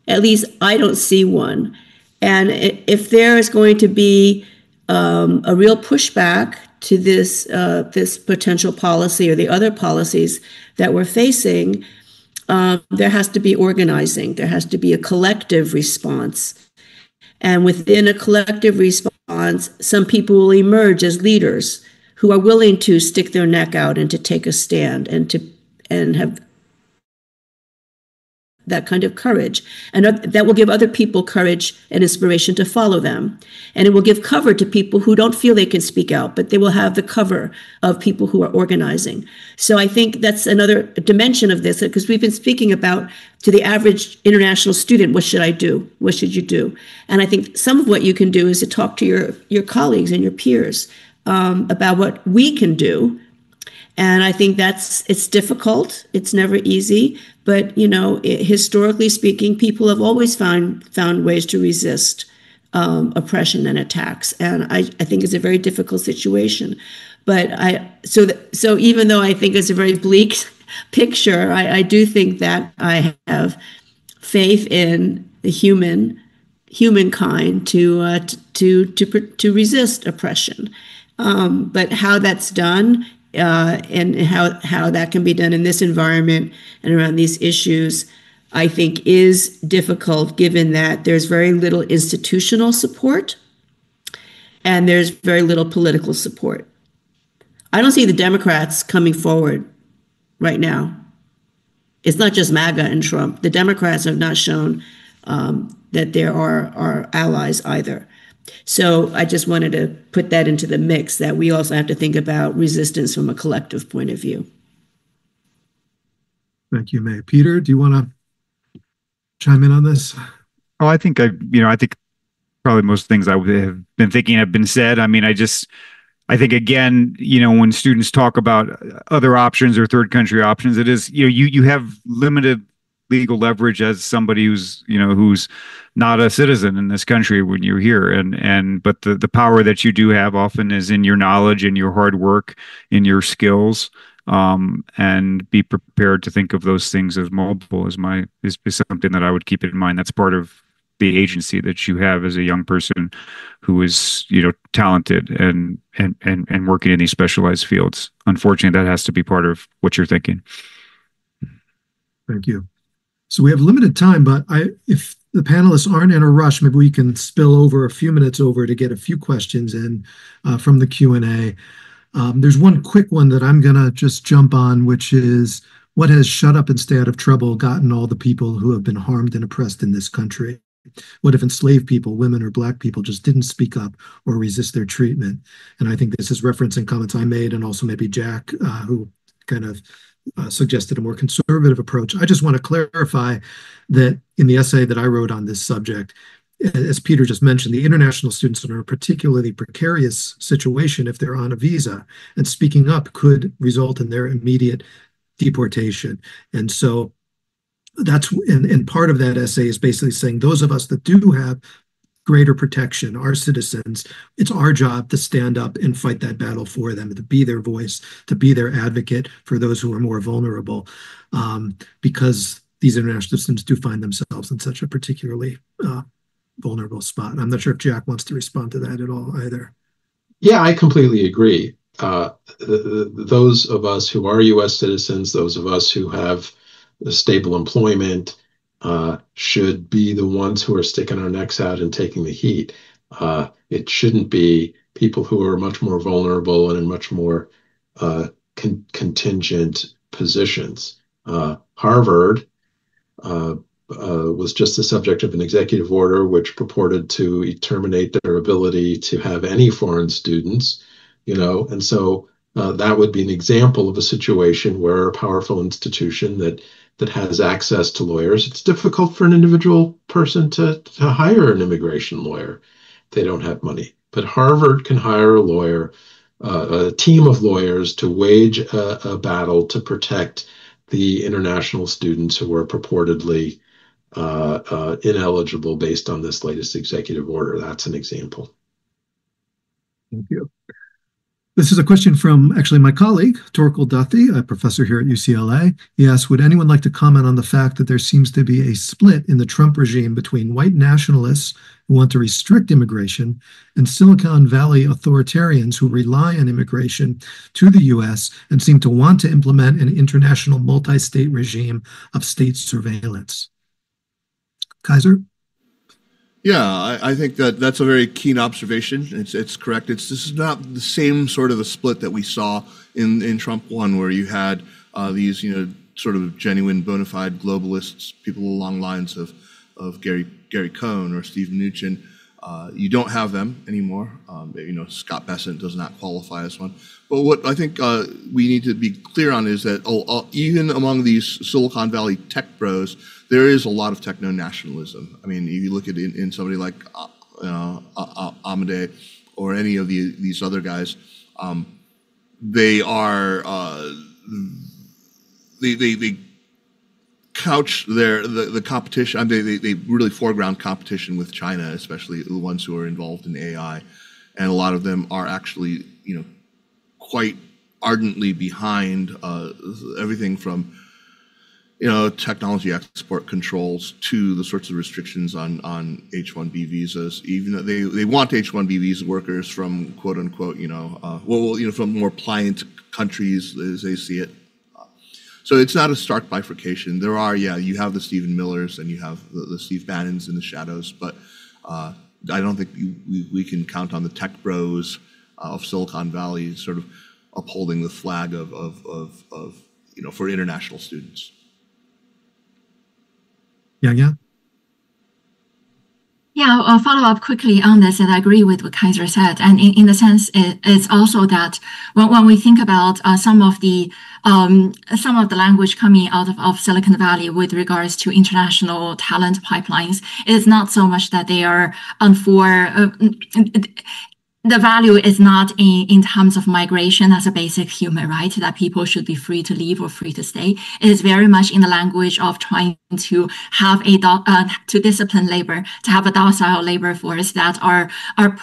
At least I don't see one. And if there is going to be a real pushback to this potential policy or the other policies that we're facing, there has to be organizing. There has to be a collective response. And within a collective response, some people will emerge as leaders who are willing to stick their neck out and to take a stand and have that kind of courage. And that will give other people courage and inspiration to follow them. And it will give cover to people who don't feel they can speak out, but they will have the cover of people who are organizing. So I think that's another dimension of this, because we've been speaking about, to the average international student, what should I do? What should you do? And I think some of what you can do is to talk to your colleagues and your peers about what we can do And I think it's difficult. It's never easy, but historically speaking, people have always found ways to resist oppression and attacks. And I think it's a very difficult situation. But so even though I think it's a very bleak picture, I do think that I have faith in the humankind to resist oppression. But how that's done and how that can be done in this environment and around these issues, I think is difficult given that there's very little institutional support and there's very little political support. I don't see the Democrats coming forward right now. It's not just MAGA and Trump. The Democrats have not shown that there are allies either. So I just wanted to put that into the mix, that we also have to think about resistance from a collective point of view. Thank you, May. Peter, do you want to chime in on this? Oh, I think I think probably most things I would have been thinking have been said. I mean, I think again, when students talk about other options or third country options, it is, you have limited legal leverage as somebody who's not a citizen in this country when you're here. But the power that you do have often is in your knowledge, in your hard work, in your skills. And be prepared to think of those things as multiple is something that I would keep in mind. That's part of the agency that you have as a young person who is, talented and working in these specialized fields. Unfortunately, that has to be part of what you're thinking. Thank you. So we have limited time, but if the panelists aren't in a rush, maybe we can spill over a few minutes over to get a few questions in from the Q&A. There's one quick one that I'm going to just jump on, which is, what has shut up and stay out of trouble gotten all the people who have been harmed and oppressed in this country? What if enslaved people, women or Black people, just didn't speak up or resist their treatment? And I think this is referencing comments I made, and also maybe Jack, who kind of suggested a more conservative approach. I just want to clarify that in the essay that I wrote on this subject, as Peter just mentioned, the international students are in a particularly precarious situation if they're on a visa, and speaking up could result in their immediate deportation. And so and part of that essay is basically saying those of us that do have greater protection, our citizens, it's our job to stand up and fight that battle for them, to be their voice, to be their advocate for those who are more vulnerable, because these international students do find themselves in such a particularly vulnerable spot. I'm not sure if Jack wants to respond to that at all either. Yeah, I completely agree. Those of us who are U.S. citizens, those of us who have stable employment, should be the ones who are sticking our necks out and taking the heat. It shouldn't be people who are much more vulnerable and in much more contingent positions. Harvard was just the subject of an executive order which purported to terminate their ability to have any foreign students, and so that would be an example of a situation where a powerful institution that has access to lawyers, it's difficult for an individual person to hire an immigration lawyer if they don't have money. But Harvard can hire a lawyer, a team of lawyers to wage a battle to protect the international students who are purportedly ineligible based on this latest executive order. That's an example. Thank you. This is a question from actually my colleague, Torkel Duthie, a professor here at UCLA. He asks, would anyone like to comment on the fact that there seems to be a split in the Trump regime between white nationalists who want to restrict immigration and Silicon Valley authoritarians who rely on immigration to the U.S. and seem to want to implement an international multi-state regime of state surveillance? Kaiser? Yeah, I think that's a very keen observation. It's correct. This is not the same sort of a split that we saw in Trump 1, where you had these sort of genuine bona fide globalists, people along lines of Gary Cohn or Steve Mnuchin. You don't have them anymore. Scott Bessent does not qualify as one. But what I think we need to be clear on is that even among these Silicon Valley tech bros, there is a lot of techno-nationalism. I mean, if you look at it in somebody like Amade or any of these other guys, they are they couch the competition. They really foreground competition with China, especially the ones who are involved in AI, and a lot of them are actually quite ardently behind everything from technology export controls to the sorts of restrictions on H-1B visas. Even though they want H-1B visa workers from quote unquote from more pliant countries as they see it. So it's not a stark bifurcation. There are, you have the Stephen Millers and you have the Steve Bannons in the shadows, but I don't think we can count on the tech bros of Silicon Valley sort of upholding the flag of for international students. Yeah. Yeah, I'll follow up quickly on this, and I agree with what Kaiser said. And in the sense, it's also that when we think about some of the language coming out of Silicon Valley with regards to international talent pipelines, it's not so much that they are the value is not in terms of migration as a basic human right, that people should be free to leave or free to stay. It is very much in the language of trying to have to discipline labor, to have a docile labor force that are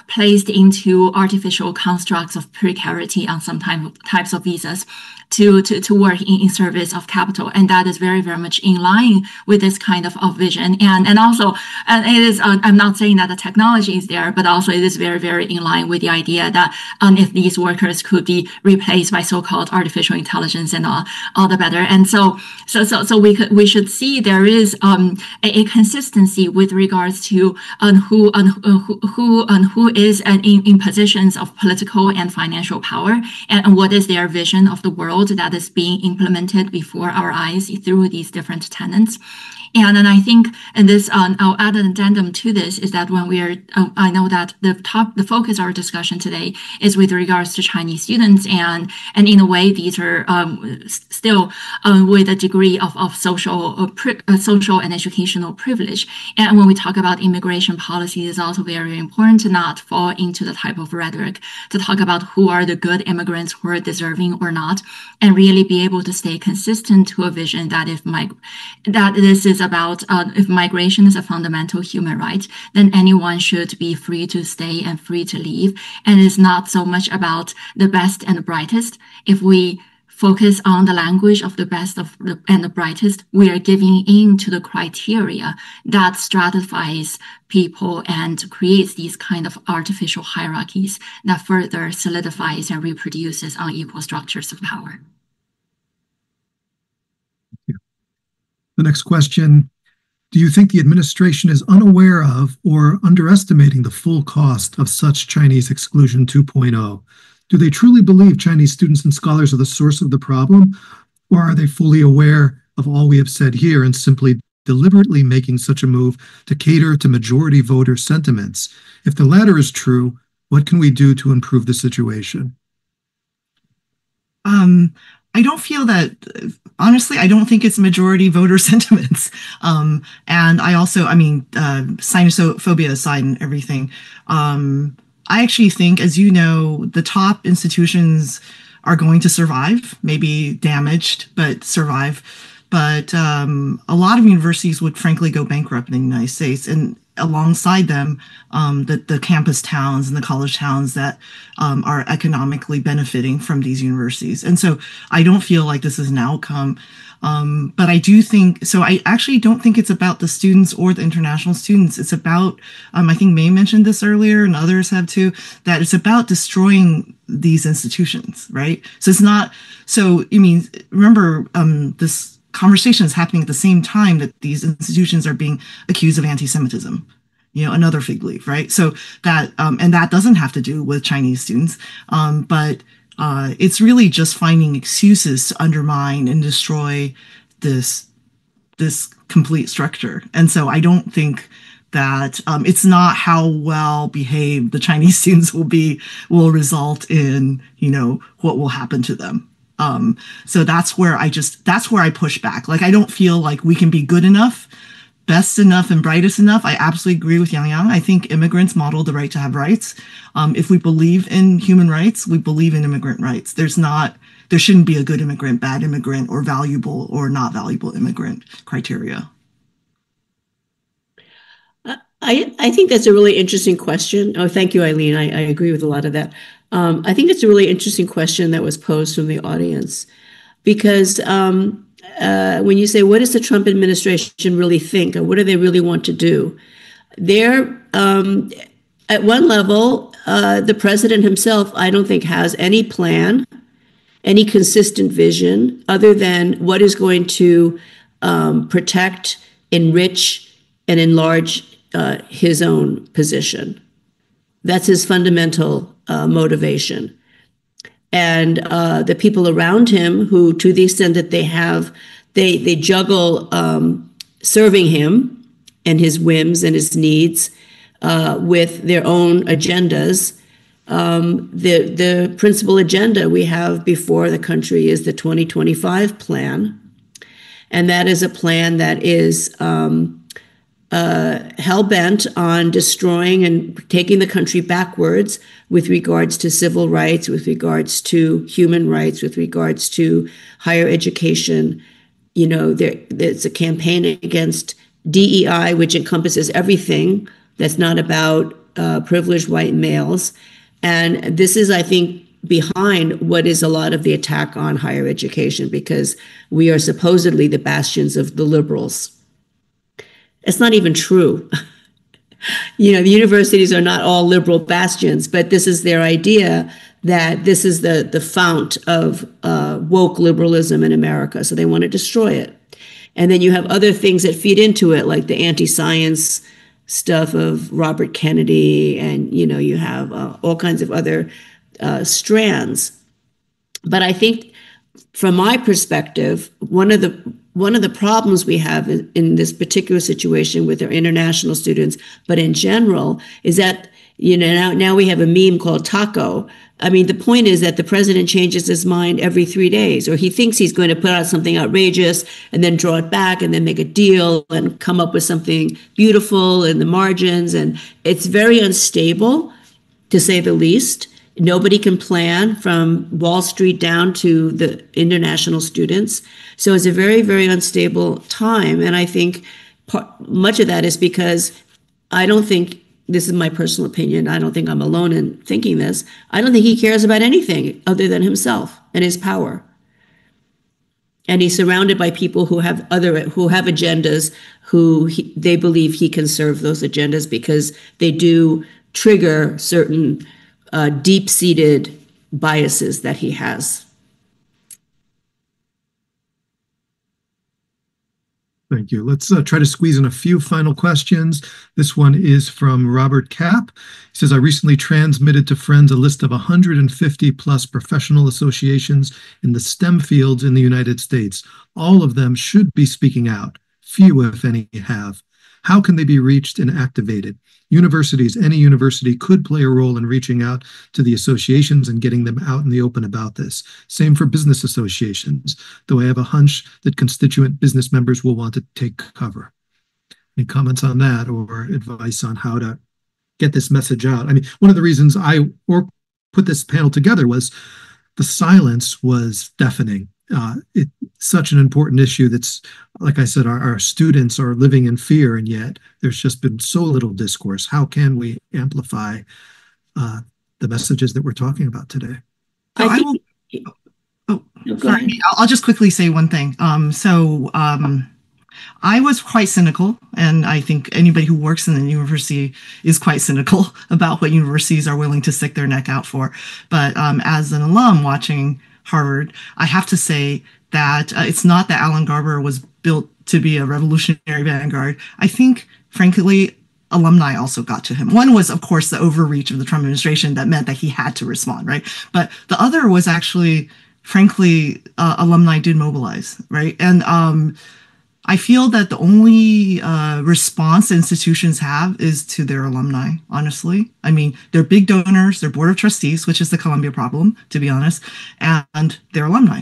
placed into artificial constructs of precarity on some types of visas to work in service of capital. And that is very, very much in line with this kind of vision. And also, it is, I'm not saying that the technology is there, but also it is very, very in line with the idea that if these workers could be replaced by so-called artificial intelligence and all the better. And so we should see there is a consistency with regards to who is in positions of political and financial power, and what is their vision of the world that is being implemented before our eyes through these different tenets. And then I think, and this, I'll add an addendum to this, is that when we are, I know that the focus of our discussion today is with regards to Chinese students, and in a way, these are still with a degree of social and educational privilege. And when we talk about immigration policy, it's also very important to not fall into the type of rhetoric to talk about who are the good immigrants who are deserving or not, and really be able to stay consistent to a vision that this is about if migration is a fundamental human right, then anyone should be free to stay and free to leave. And it's not so much about the best and the brightest. If we focus on the language of the best and the brightest, we are giving in to the criteria that stratifies people and creates these kind of artificial hierarchies that further solidifies and reproduces unequal structures of power. The next question, do you think the administration is unaware of or underestimating the full cost of such Chinese exclusion 2.0? Do they truly believe Chinese students and scholars are the source of the problem, or are they fully aware of all we have said here and simply deliberately making such a move to cater to majority voter sentiments? If the latter is true, what can we do to improve the situation? I don't feel that, honestly, I don't think it's majority voter sentiments. And I also, xenophobia aside and everything, I actually think, as you know, the top institutions are going to survive, maybe damaged, but survive. But a lot of universities would frankly go bankrupt in the United States. And alongside them, the campus towns and the college towns that are economically benefiting from these universities. And so I don't feel like this is an outcome. But I do think, so I actually don't think it's about the students or the international students. It's about, I think May mentioned this earlier and others have too, that it's about destroying these institutions, right? So it's not, remember this conversation is happening at the same time that these institutions are being accused of anti-Semitism, another fig leaf, right? So that, and that doesn't have to do with Chinese students, but it's really just finding excuses to undermine and destroy this complete structure. And so I don't think that it's not how well behaved the Chinese students will result in, what will happen to them. So that's where I push back. Like, I don't feel like we can be good enough best enough and brightest enough. I absolutely agree with Yang Yang. I think immigrants model the right to have rights. If we believe in human rights, we believe in immigrant rights. There shouldn't be a good immigrant, bad immigrant, or valuable or not valuable immigrant criteria. I think that's a really interesting question. Oh, thank you, Eileen. I agree with a lot of that. I think it's a really interesting question that was posed from the audience, because when you say, what does the Trump administration really think, or what do they really want to do? They're, at one level, the president himself, I don't think, has any plan, any consistent vision, other than what is going to protect, enrich, and enlarge his own position. That's his fundamental motivation. And the people around him, who, to the extent that they juggle serving him and his whims and his needs with their own agendas. The principal agenda we have before the country is the 2025 plan. And that is a plan that is hell-bent on destroying and taking the country backwards with regards to civil rights, with regards to human rights, with regards to higher education. You know, there's a campaign against DEI, which encompasses everything that's not about privileged white males. And this is, I think, behind what is a lot of the attack on higher education, because we are supposedly the bastions of the liberals. It's not even true. You know, the universities are not all liberal bastions, but this is their idea that this is the fount of woke liberalism in America. So they want to destroy it. And then you have other things that feed into it, like the anti-science stuff of Robert Kennedy, and, you know, you have all kinds of other strands. But I think, from my perspective, one of the problems we have in this particular situation with our international students, but in general, is that, you know, now we have a meme called Taco. I mean, the point is that the president changes his mind every 3 days, or he thinks he's going to put out something outrageous and then draw it back and then make a deal and come up with something beautiful in the margins. And it's very unstable, to say the least. Nobody can plan from Wall Street down to the international students. So it's a very, very unstable time. And I think much of that is because I don't think, this is my personal opinion, I don't think I'm alone in thinking this, I don't think he cares about anything other than himself and his power. And he's surrounded by people who have agendas, they believe he can serve those agendas, because they do trigger certain deep-seated biases that he has. Thank you. Let's try to squeeze in a few final questions. This one is from Robert Kapp. He says, I recently transmitted to friends a list of 150 plus professional associations in the STEM fields in the United States. All of them should be speaking out. Few, if any, have. How can they be reached and activated? Universities, any university could play a role in reaching out to the associations and getting them out in the open about this. Same for business associations, though I have a hunch that constituent business members will want to take cover. Any comments on that, or advice on how to get this message out? I mean, one of the reasons I put this panel together was the silence was deafening. It's such an important issue that's, like I said, our students are living in fear, and yet there's just been so little discourse. How can we amplify the messages that we're talking about today? Sorry, I'll just quickly say one thing. I was quite cynical, and I think anybody who works in the university is quite cynical about what universities are willing to stick their neck out for. But as an alum watching Harvard, I have to say that it's not that Alan Garber was built to be a revolutionary vanguard. I think, frankly, alumni also got to him. One was, of course, the overreach of the Trump administration that meant that he had to respond, right? But the other was actually, frankly, alumni did mobilize, right? And I feel that the only response institutions have is to their alumni, honestly. I mean, they're big donors, their board of trustees, which is the Columbia problem, to be honest, and their alumni.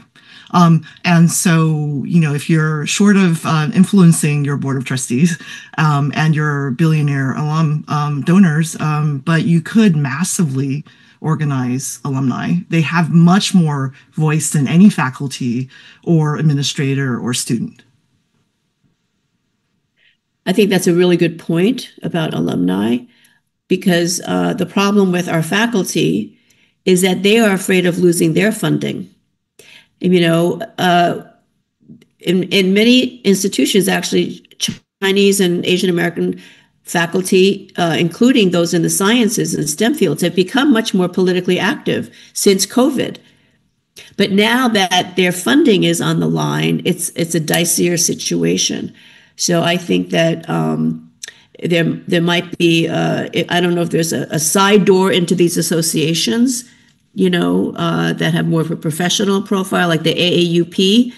And so, if you're short of influencing your board of trustees and your billionaire alum donors, but you could massively organize alumni. They have much more voice than any faculty or administrator or student. I think that's a really good point about alumni, because the problem with our faculty is that they are afraid of losing their funding. And, in many institutions, actually, Chinese and Asian American faculty, including those in the sciences and STEM fields, have become much more politically active since COVID. But now that their funding is on the line, it's a dicier situation. So I think that there might be, I don't know if there's a side door into these associations, that have more of a professional profile, like the AAUP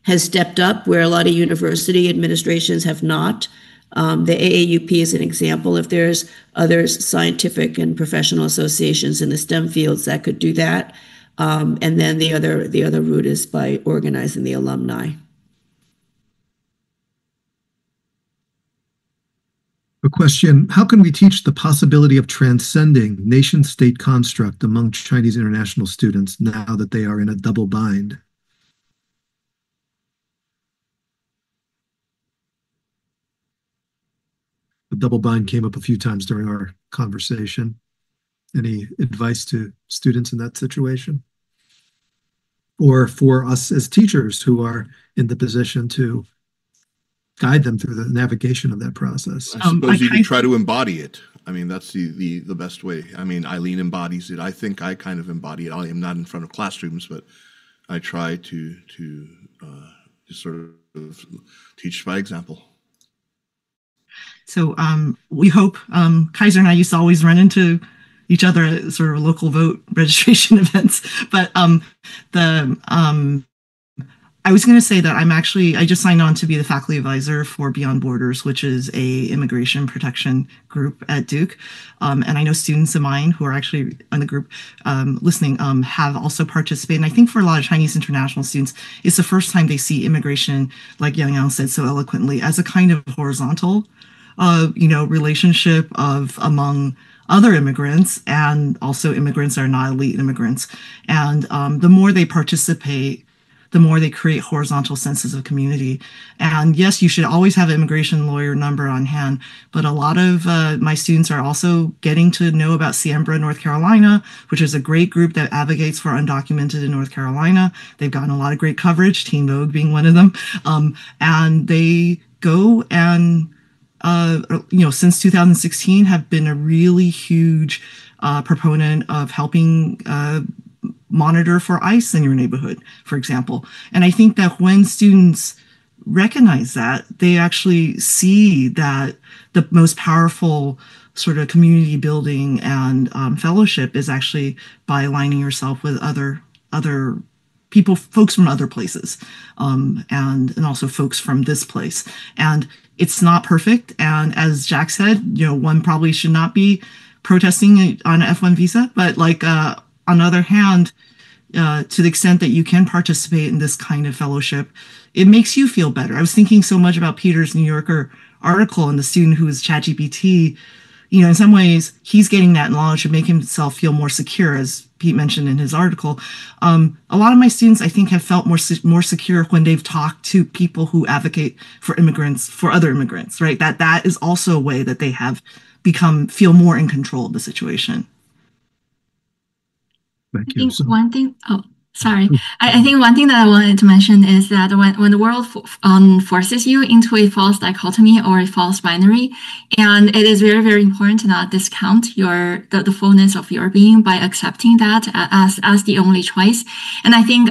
has stepped up where a lot of university administrations have not. The AAUP is an example. If there's other scientific and professional associations in the STEM fields that could do that. And then the other route is by organizing the alumni. A question: how can we teach the possibility of transcending nation-state construct among Chinese international students now that they are in a double bind? The double bind came up a few times during our conversation. Any advice to students in that situation? Or for us as teachers who are in the position to guide them through the navigation of that process? I suppose you could try to embody it. I mean, that's the best way. I mean, Eileen embodies it. I think I kind of embody it. I am not in front of classrooms, but I try to just sort of teach by example. So we hope, Kaiser and I used to always run into each other at sort of local vote registration events. But I was going to say that I just signed on to be the faculty advisor for Beyond Borders, which is a immigration protection group at Duke. And I know students of mine who are actually on the group listening have also participated. And I think for a lot of Chinese international students, it's the first time they see immigration, like Yang Yang said so eloquently, as a kind of horizontal relationship among other immigrants, and also immigrants are not elite immigrants. And the more they participate, the more they create horizontal senses of community. And yes, you should always have an immigration lawyer number on hand, but a lot of my students are also getting to know about Siembra, North Carolina, which is a great group that advocates for undocumented in North Carolina. They've gotten a lot of great coverage, Teen Vogue being one of them. And they go and since 2016 have been a really huge proponent of helping monitor for ICE in your neighborhood, for example. And I think that when students recognize that, they actually see that the most powerful sort of community building and fellowship is actually by aligning yourself with other people, folks from other places, and also folks from this place. And it's not perfect. And as Jack said, one probably should not be protesting on an F1 visa, but on the other hand, to the extent that you can participate in this kind of fellowship, it makes you feel better. I was thinking so much about Peter's New Yorker article and the student who is ChatGPT. In some ways, he's getting that knowledge to make himself feel more secure, as Pete mentioned in his article. A lot of my students, I think, have felt more secure when they've talked to people who advocate for immigrants, for other immigrants, right? That is also a way that they have feel more in control of the situation. Thank you. One thing, sorry. I think one thing that I wanted to mention is that when the world forces you into a false dichotomy or a false binary, and it is very, very important to not discount the fullness of your being by accepting that as the only choice. And I think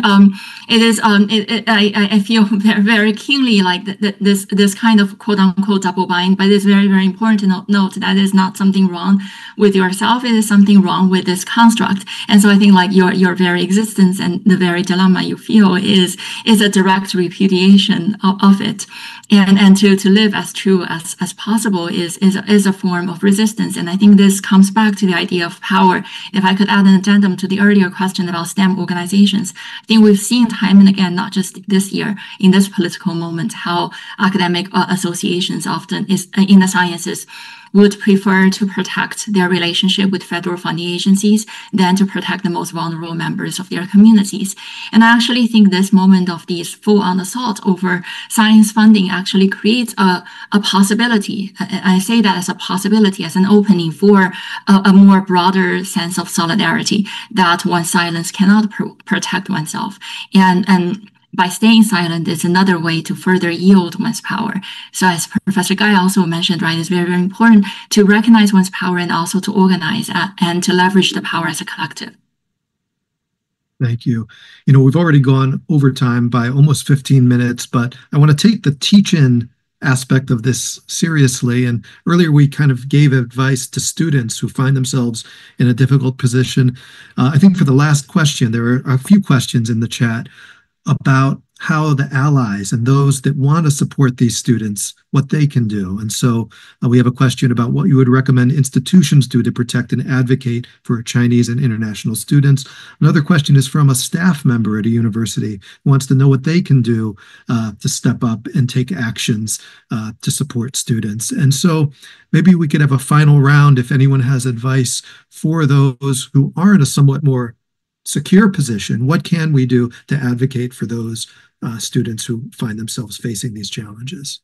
it is I feel very, very keenly like this kind of quote unquote double bind, but it's very, very important to note that is not something wrong with yourself. It is something wrong with this construct. And so I think like your very existence and in the very dilemma you feel is a direct repudiation of it. And to live as true as possible is a form of resistance. And I think this comes back to the idea of power. If I could add an addendum to the earlier question about STEM organizations, I think we've seen time and again, not just this year, in this political moment, how academic associations often is in the sciences would prefer to protect their relationship with federal funding agencies than to protect the most vulnerable members of their communities. And I actually think this moment of these full-on assault over science funding actually creates a possibility. I say that as a possibility, as an opening for a more broader sense of solidarity that one's silence cannot protect oneself. And by staying silent is another way to further yield one's power. So as Professor Guy also mentioned, right, it's very, very important to recognize one's power and also to organize and to leverage the power as a collective. Thank you. We've already gone over time by almost 15 minutes, but I want to take the teach-in aspect of this seriously. And earlier we kind of gave advice to students who find themselves in a difficult position. I think for the last question, there are a few questions in the chat about how the allies and those that want to support these students, what they can do. And so we have a question about what you would recommend institutions do to protect and advocate for Chinese and international students. Another question is from a staff member at a university who wants to know what they can do to step up and take actions to support students. And so maybe we could have a final round if anyone has advice for those who are in a somewhat more secure position. What can we do to advocate for those students who find themselves facing these challenges?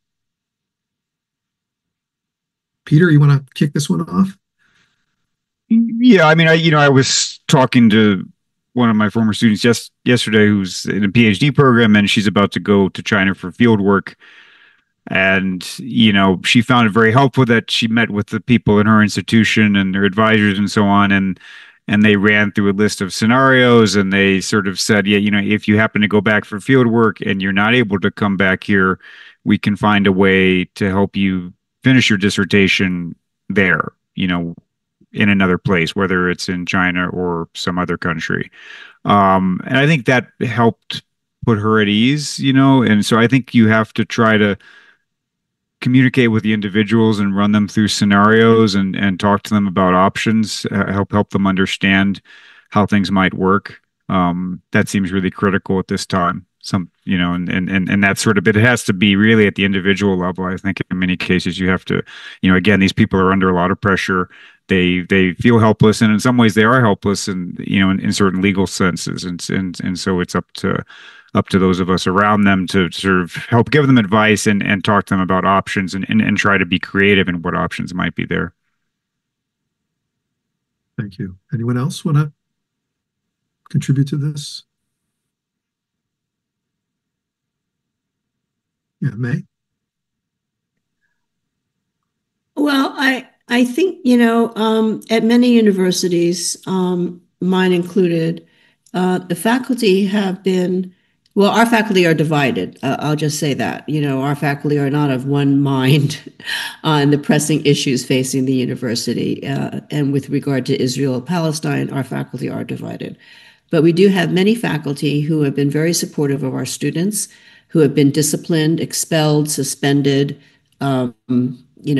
Peter, you want to kick this one off? Yeah, I mean, I was talking to one of my former students yesterday who's in a PhD program, and she's about to go to China for field work. And, she found it very helpful that she met with the people in her institution and their advisors and so on. And they ran through a list of scenarios, and they sort of said, yeah, if you happen to go back for field work and you're not able to come back here, we can find a way to help you finish your dissertation there, in another place, whether it's in China or some other country. And I think that helped put her at ease, and so I think you have to try to communicate with the individuals and run them through scenarios and talk to them about options, help them understand how things might work. That seems really critical at this time. And that sort of, it has to be really at the individual level. I think in many cases you have to, again, these people are under a lot of pressure. They feel helpless, and in some ways they are helpless, and in certain legal senses, and so it's up to those of us around them to sort of help give them advice and talk to them about options and try to be creative in what options might be there. Thank you. Anyone else want to contribute to this? Yeah, May? Well, I think, at many universities, mine included, the faculty have been, well, our faculty are divided. I'll just say that, our faculty are not of one mind on the pressing issues facing the university. And with regard to Israel, Palestine, our faculty are divided. But we do have many faculty who have been very supportive of our students, who have been disciplined, expelled, suspended,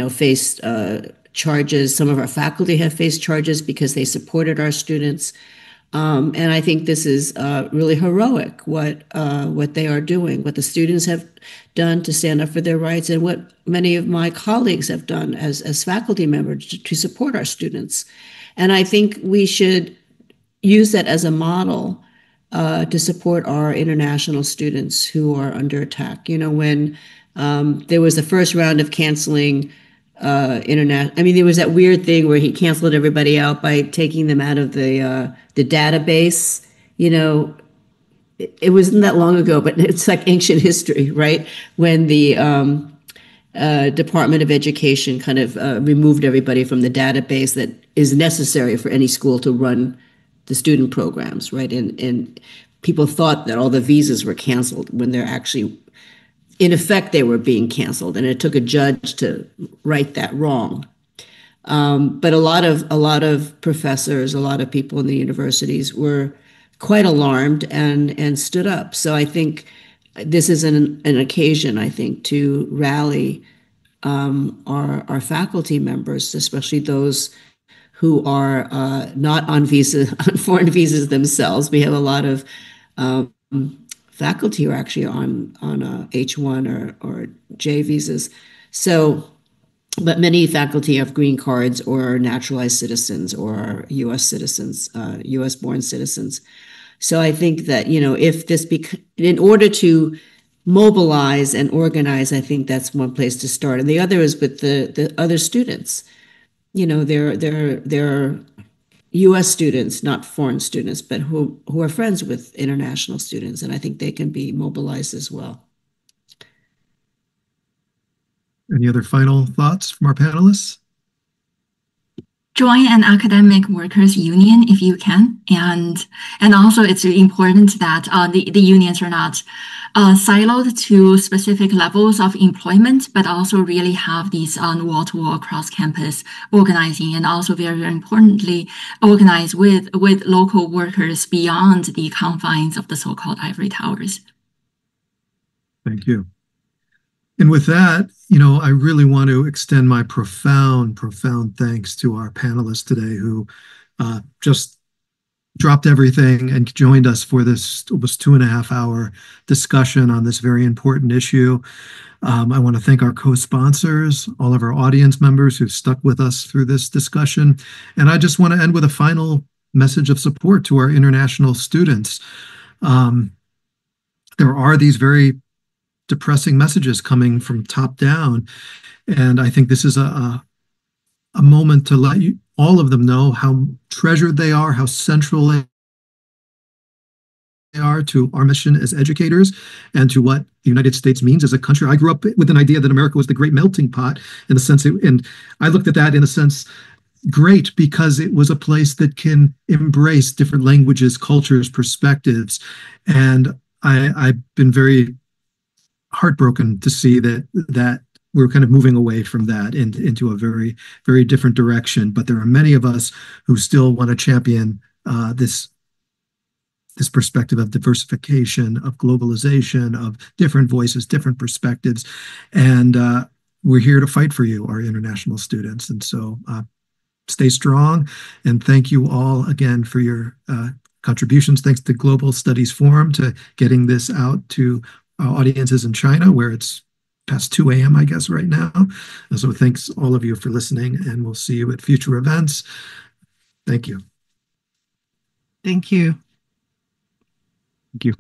faced charges. Some of our faculty have faced charges because they supported our students. And I think this is really heroic, what they are doing, what the students have done to stand up for their rights, and what many of my colleagues have done as faculty members to support our students. And I think we should use that as a model to support our international students who are under attack. When there was the first round of canceling there was that weird thing where he canceled everybody out by taking them out of the database. It wasn't that long ago, but it's like ancient history, right? When the Department of Education kind of removed everybody from the database that is necessary for any school to run the student programs, right? And people thought that all the visas were canceled when they're actually, in effect, they were being canceled, and it took a judge to right that wrong. But a lot of professors, a lot of people in the universities were quite alarmed and stood up. So I think this is an occasion, I think, to rally our faculty members, especially those who are not on on foreign visas themselves. We have a lot of faculty who are actually on H1 or J visas. So, but many faculty have green cards or naturalized citizens or U.S. citizens, U.S.-born citizens. So I think that, if this in order to mobilize and organize, I think that's one place to start. And the other is with the other students. They're U.S. students, not foreign students, but who are friends with international students, and I think they can be mobilized as well. Any other final thoughts from our panelists? Join an academic workers union if you can, and also it's important that the unions are not siloed to specific levels of employment, but also really have these wall-to-wall cross-campus organizing, and also very importantly, organize with local workers beyond the confines of the so-called ivory towers. Thank you. And with that, I really want to extend my profound thanks to our panelists today who just dropped everything and joined us for this almost 2.5-hour discussion on this very important issue. I want to thank our co-sponsors, all of our audience members who've stuck with us through this discussion. And I just want to end with a final message of support to our international students. There are these very depressing messages coming from top down. And I think this is a moment to let all of them know how treasured they are, how central they are to our mission as educators and to what the United States means as a country. I grew up with an idea that America was the great melting pot in a sense, and I looked at that in a sense great because it was a place that can embrace different languages, cultures, perspectives. And I've been very heartbroken to see that we're kind of moving away from that into a very, very different direction. But there are many of us who still want to champion this perspective of diversification, of globalization, of different voices, different perspectives. And we're here to fight for you, our international students. And so stay strong. And thank you all again for your contributions. Thanks to Global Studies Forum to getting this out to audiences in China, where it's past 2 a.m., I guess, right now. And so thanks all of you for listening, and we'll see you at future events. Thank you. Thank you. Thank you.